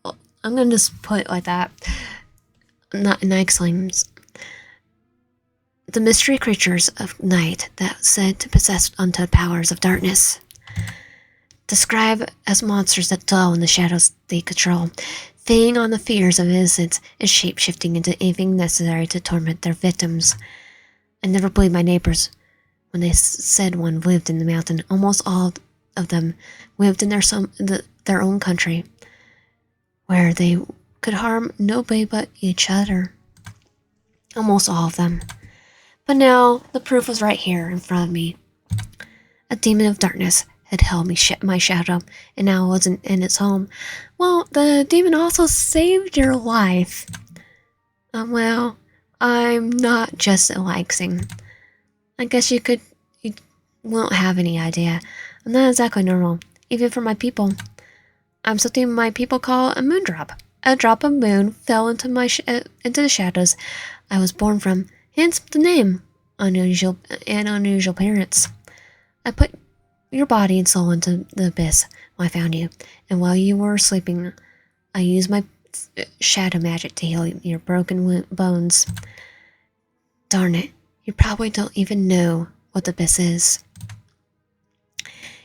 I'm gonna just put it like that. Not an X-lings. The mystery creatures of night that said to possess untold powers of darkness. Described as monsters that dwell in the shadows they control, feeding on the fears of innocents and shape-shifting into anything necessary to torment their victims. I never believed my neighbors when they said one lived in the mountain. Almost all of them lived in their own country, where they could harm nobody but each other. Almost all of them. But now, the proof was right here in front of me. A demon of darkness had held my shadow, and now I wasn't in its home. Well, the demon also saved your life. Well, I'm not just a Lexing. I guess you won't have any idea. I'm not exactly normal, even for my people. I'm something my people call a moondrop. A drop of moon fell into into the shadows I was born from, hence the name, unusual parents. I put your body and soul into the abyss when I found you, and while you were sleeping, I used my shadow magic to heal your broken bones. Darn it, you probably don't even know what the abyss is.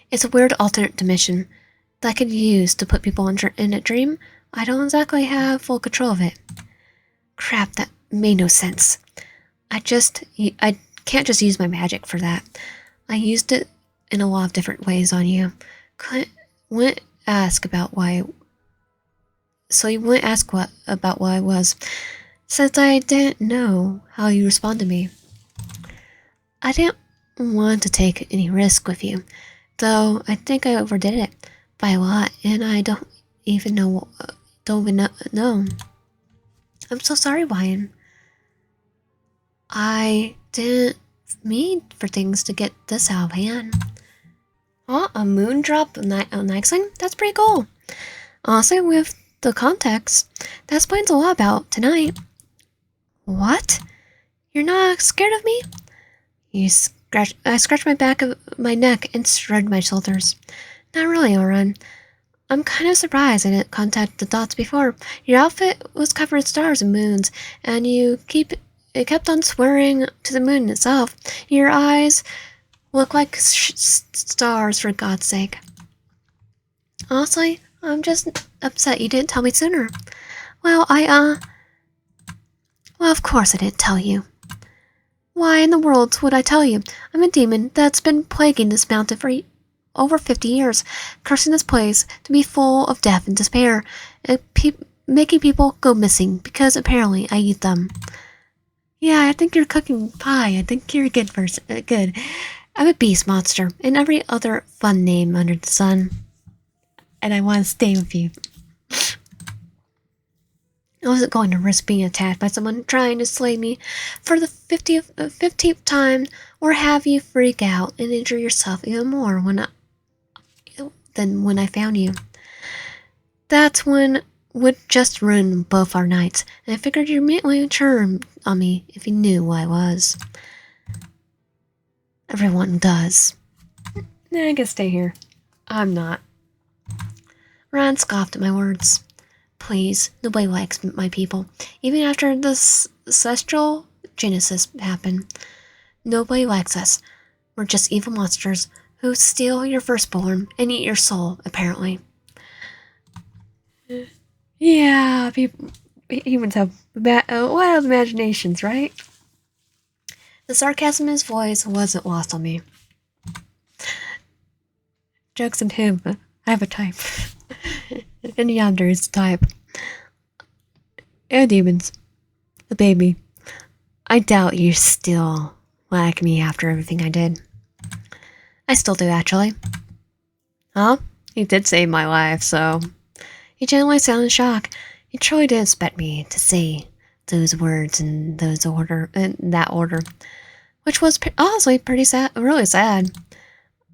It's a weird alternate dimension that I could use to put people in a dream. I don't exactly have full control of it. Crap, that made no sense. I can't just use my magic for that. I used it in a lot of different ways on you. Wouldn't ask about why. So you wouldn't ask about why I was, since I didn't know how you respond to me. I didn't want to take any risk with you, though I think I overdid it by a lot, and I don't even know. I'm so sorry, Ryan. I didn't mean for things to get this out of hand. Oh, a Moondrop and X-Wing? That's pretty cool. Honestly, with the context, that explains a lot about tonight. What? You're not scared of me? I scratched my back of my neck and shrugged my shoulders. Not really, Oran. I'm kind of surprised I didn't contact the dots before. Your outfit was covered in stars and moons, and it kept on swearing to the moon itself. Your eyes look like stars, for God's sake. Honestly, I'm just upset you didn't tell me sooner. Well, well, of course I didn't tell you. Why in the world would I tell you? I'm a demon that's been plaguing this mountain for over 50 years, cursing this place to be full of death and despair, and making people go missing because apparently I eat them. Yeah, I think you're cooking pie. I think you're a good person. Good. I'm a beast monster, and every other fun name under the sun. And I want to stay with you. wasn't going to risk being attacked by someone trying to slay me for the 15th time, or have you freak out and injure yourself even more than when I found you. That one would just ruin both our nights, and I figured you might turn on me if you knew who I was. Everyone does. Nah, I can stay here. I'm not. Ryan scoffed at my words. Please, nobody likes my people. Even after the celestial genesis happened, nobody likes us. We're just evil monsters who steal your firstborn and eat your soul, apparently. Yeah, humans have wild imaginations, right? The sarcasm in his voice wasn't lost on me. Jokes and him, I have a type. And Yandere is the type. And demons. The baby. I doubt you still like me after everything I did. I still do, actually. Huh? He did save my life, so... He generally sounded shocked. He truly didn't expect me to say those words in that order. Which was honestly pretty sad, really sad.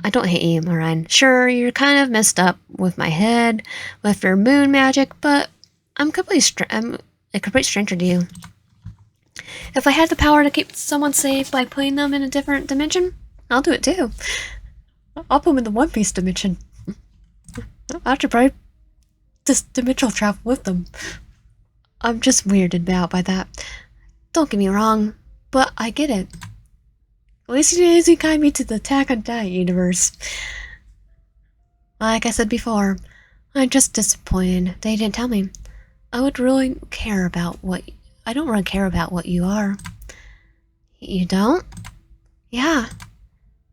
I don't hate you, Moran. Sure, you're kind of messed up with my head, with your moon magic, but I'm a complete stranger to you. If I had the power to keep someone safe by putting them in a different dimension, I'll do it too. I'll put them in the One Piece dimension. I should probably just dimensional travel with them. I'm just weirded out by that. Don't get me wrong, but I get it. At least you didn't guide me to the Attack on Titan universe. Like I said before, I'm just disappointed they didn't tell me. I don't really care about what you are. You don't? Yeah.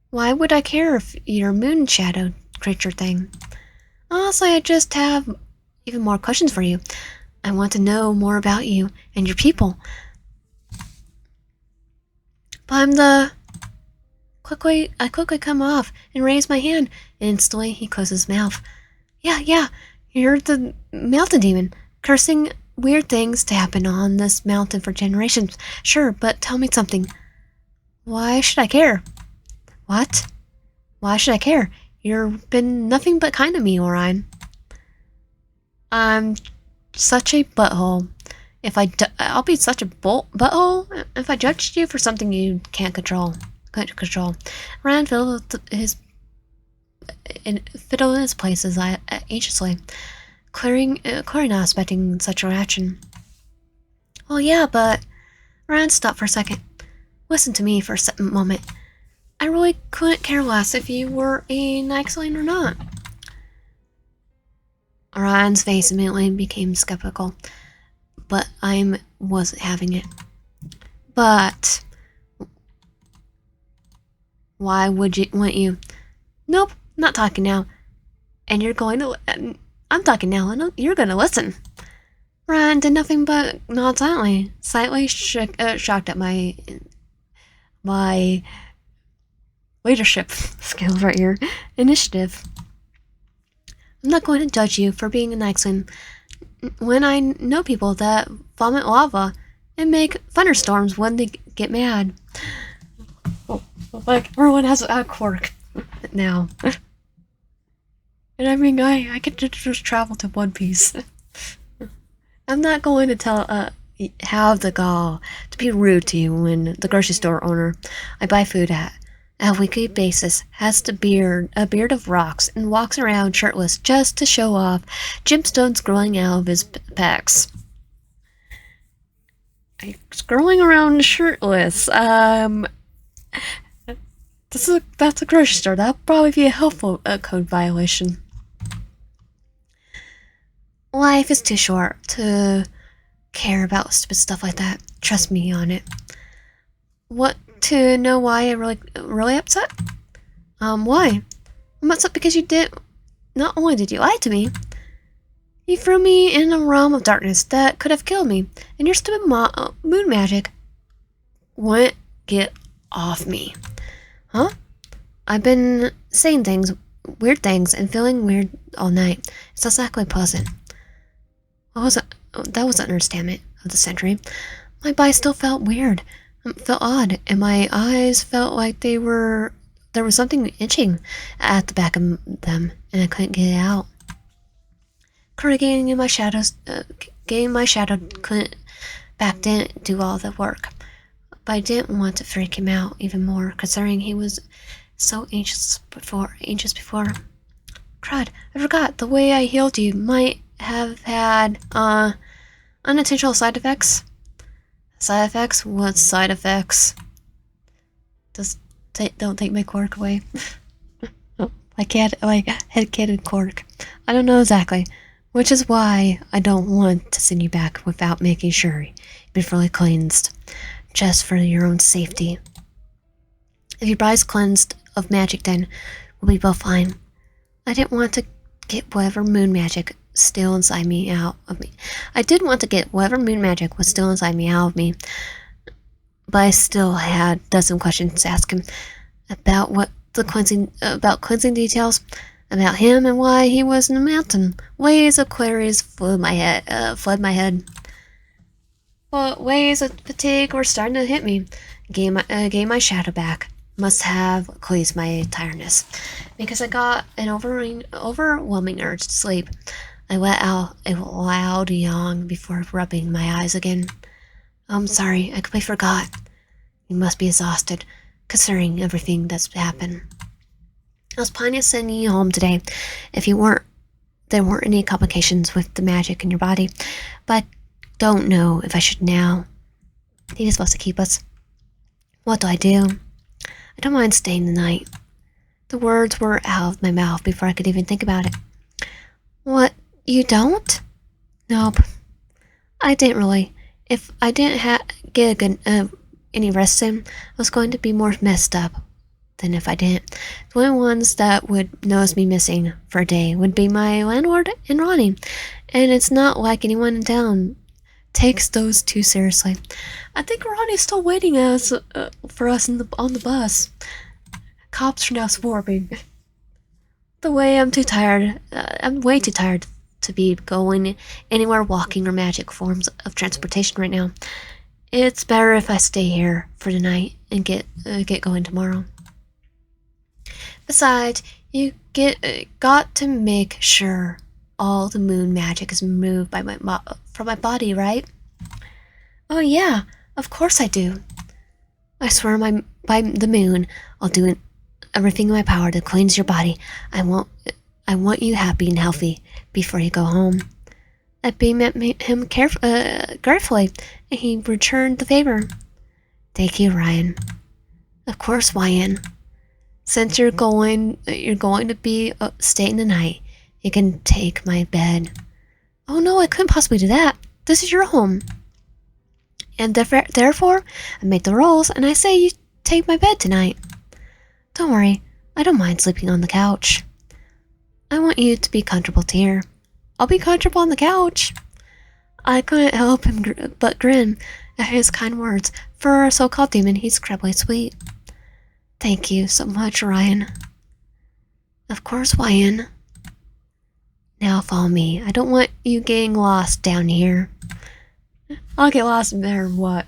Why would I care if you're a moon shadow creature thing? Honestly, I just have even more questions for you. I want to know more about you and your people. But I quickly come off and raise my hand, and instantly he closes his mouth. Yeah, you're the mountain demon, cursing weird things to happen on this mountain for generations. Sure, but tell me something. Why should I care? What? Why should I care? You've been nothing but kind to me, Orion. I'm such a butthole. I'll be such a butthole if I judged you for something you can't control. Ryan fiddled in his place anxiously, clearly not expecting such a reaction. Well, yeah, but... Ryan stopped for a second. Listen to me for a moment. I really couldn't care less if you were a Nixline or not. Ryan's face immediately became skeptical, but I wasn't having it. But... Why wouldn't you? Nope, not talking now. And you're going to... I'm talking now, and you're going to listen. Ryan did nothing but nod silently, slightly shocked at my leadership skills right here. Initiative. I'm not going to judge you for being a Nixon when I know people that vomit lava and make thunderstorms when they get mad. Like, everyone has a quirk now. And I mean, I could just travel to One Piece. I'm not going to have the gall to be rude to you when the grocery store owner I buy food at a weekly basis has a beard of rocks and walks around shirtless just to show off gemstones growing out of his pecs. Scrolling around shirtless, that's a grocery store. That'll probably be a helpful code violation. Life is too short to care about stupid stuff like that. Trust me on it. What, to know why I'm really upset? Why? I'm upset because not only did you lie to me, you threw me in a realm of darkness that could have killed me, and your stupid moon magic wouldn't get off me. Huh? I've been saying weird things, and feeling weird all night. It's exactly pleasant. that was an understatement of the century. My body still felt weird, felt odd, and my eyes felt like there was something itching at the back of them, and I couldn't get it out. Getting my shadow couldn't back didn't do all the work, but I didn't want to freak him out even more, considering he was so anxious before. Crud, I forgot the way I healed you might have had unintentional side effects. Side effects? What side effects? Don't take my cork away. like head-cannon cork. I don't know exactly, which is why I don't want to send you back without making sure you've been fully cleansed, just for your own safety. If your body's cleansed of magic, then we'll be both fine. I didn't want to get whatever moon magic still inside me out of me. I did want to get whatever moon magic was still inside me out of me, but I still had a dozen questions to ask him about cleansing details, about him and why he was in the mountain. Waves of queries flooded my head. But waves of fatigue were starting to hit me. Gain my shadow back. Must have eased my tiredness, because I got an overwhelming urge to sleep. I let out a loud yawn before rubbing my eyes again. I'm sorry, I completely forgot. You must be exhausted, considering everything that's happened. I was planning to send you home today if there weren't any complications with the magic in your body, but I don't know if I should now. He's supposed to keep us. What do? I don't mind staying the night. The words were out of my mouth before I could even think about it. What? You don't? Nope. I didn't really. If I didn't get any rest in, I was going to be more messed up than if I didn't. The only ones that would notice me missing for a day would be my landlord and Ronnie, and it's not like anyone in town takes those too seriously. I think Ronnie's still waiting for us on the bus. Cops are now swarming. The way I'm way too tired to be going anywhere walking or magic forms of transportation right now. It's better if I stay here for the night and get going tomorrow. Besides, you got to make sure all the moon magic is removed from my body, right? Oh yeah, of course I do. I swear by the moon, I'll do everything in my power to cleanse your body. I want you happy and healthy before you go home. I beamed him gratefully, and he returned the favor. Thank you, Ryan. Of course, Ryan. Since you're going to be staying the night, you can take my bed. Oh no, I couldn't possibly do that. This is your home. And therefore, I made the rules, and I say you take my bed tonight. Don't worry, I don't mind sleeping on the couch. I want you to be comfortable here. I'll be comfortable on the couch. I couldn't help him but grin at his kind words. For a so-called demon, he's incredibly sweet. Thank you so much, Ryan. Of course, Ryan. Now follow me. I don't want you getting lost down here. I'll get lost no matter what.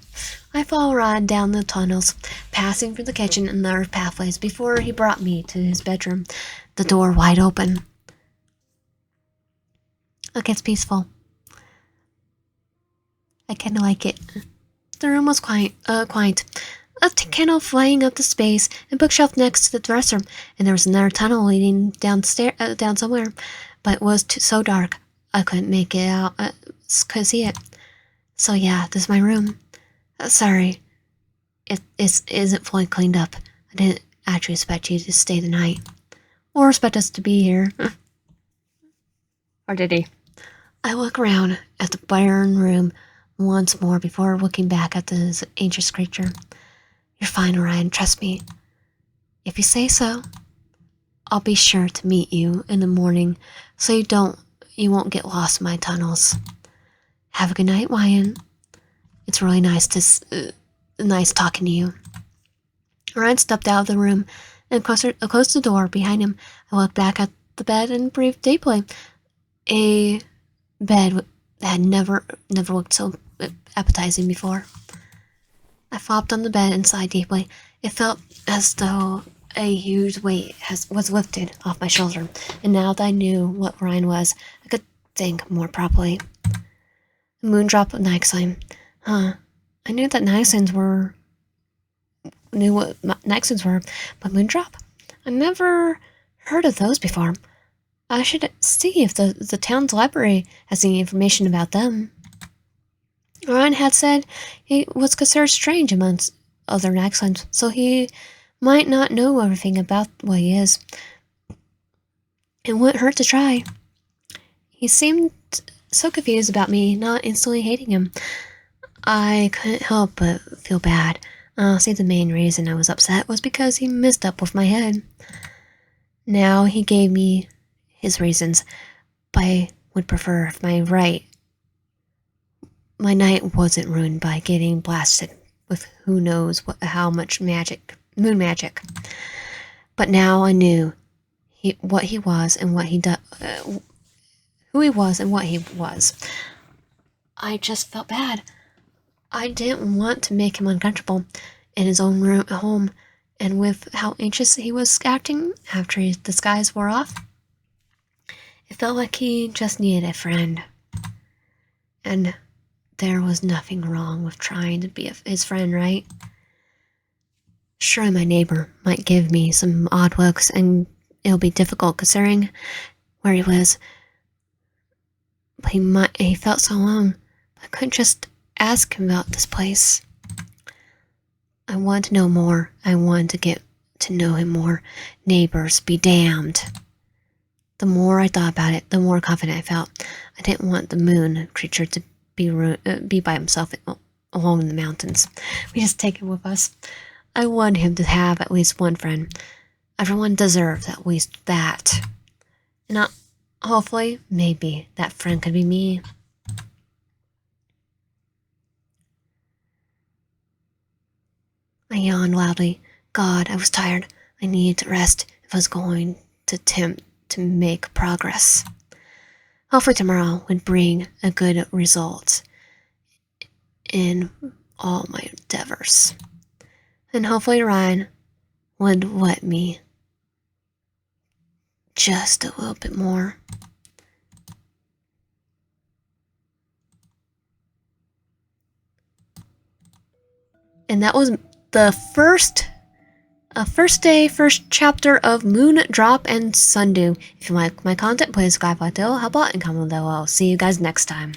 I follow Ryan down the tunnels, passing through the kitchen and other pathways before he brought me to his bedroom, the door wide open. Look, it's peaceful. I kinda like it. The room was quiet. A candle flying up the space, a bookshelf next to the dresser, and there was another tunnel leading down somewhere, but it was so dark I couldn't make it out. Couldn't see it. So yeah, this is my room. Sorry, it isn't fully cleaned up. I didn't actually expect you to stay the night, or expect us to be here. Or did he? I look around at the barren room once more before looking back at this ancient creature. You're fine, Ryan, trust me. If you say so, I'll be sure to meet you in the morning so you won't get lost in my tunnels. Have a good night, Ryan. It's really nice talking to you. Ryan stepped out of the room and closed the door behind him. I looked back at the bed and breathed deeply. A bed that had never looked so appetizing before. I flopped on the bed and sighed deeply. It felt as though a huge weight was lifted off my shoulder, and now that I knew what Ryan was, I could think more properly. Moondrop and Nixon. Huh. I knew that knew what Nixons were, but Moondrop? I never heard of those before. I should see if the town's library has any information about them. Ryan had said he was considered strange amongst other Nixons, so he might not know everything about what he is. It wouldn't hurt to try. He seemed so confused about me not instantly hating him. I couldn't help but feel bad. Honestly, the main reason I was upset was because he messed up with my head. Now he gave me his reasons, but I would prefer if my night wasn't ruined by getting blasted with who knows how much moon magic. But now I knew who he was and what he was. I just felt bad. I didn't want to make him uncomfortable in his own room at home, and with how anxious he was acting after his disguise wore off, it felt like he just needed a friend. And there was nothing wrong with trying to be his friend, right? Sure, my neighbor might give me some odd looks, and it'll be difficult considering where he was. But he felt so alone. I couldn't just ask him about this place. I wanted to know more. I wanted to get to know him more. Neighbors be damned. The more I thought about it, the more confident I felt. I didn't want the moon creature to be by himself alone in the mountains. We just take him with us. I wanted him to have at least one friend. Everyone deserves at least that. And hopefully, maybe, that friend could be me. I yawned loudly. God, I was tired. I needed to rest if I was going to attempt to make progress. Hopefully tomorrow would bring a good result in all my endeavors. And hopefully Ryan would let me just a little bit more. And that was the first chapter of Moondrop and Sundew. If you like my content, please subscribe, like, help out, and comment below. I'll see you guys next time.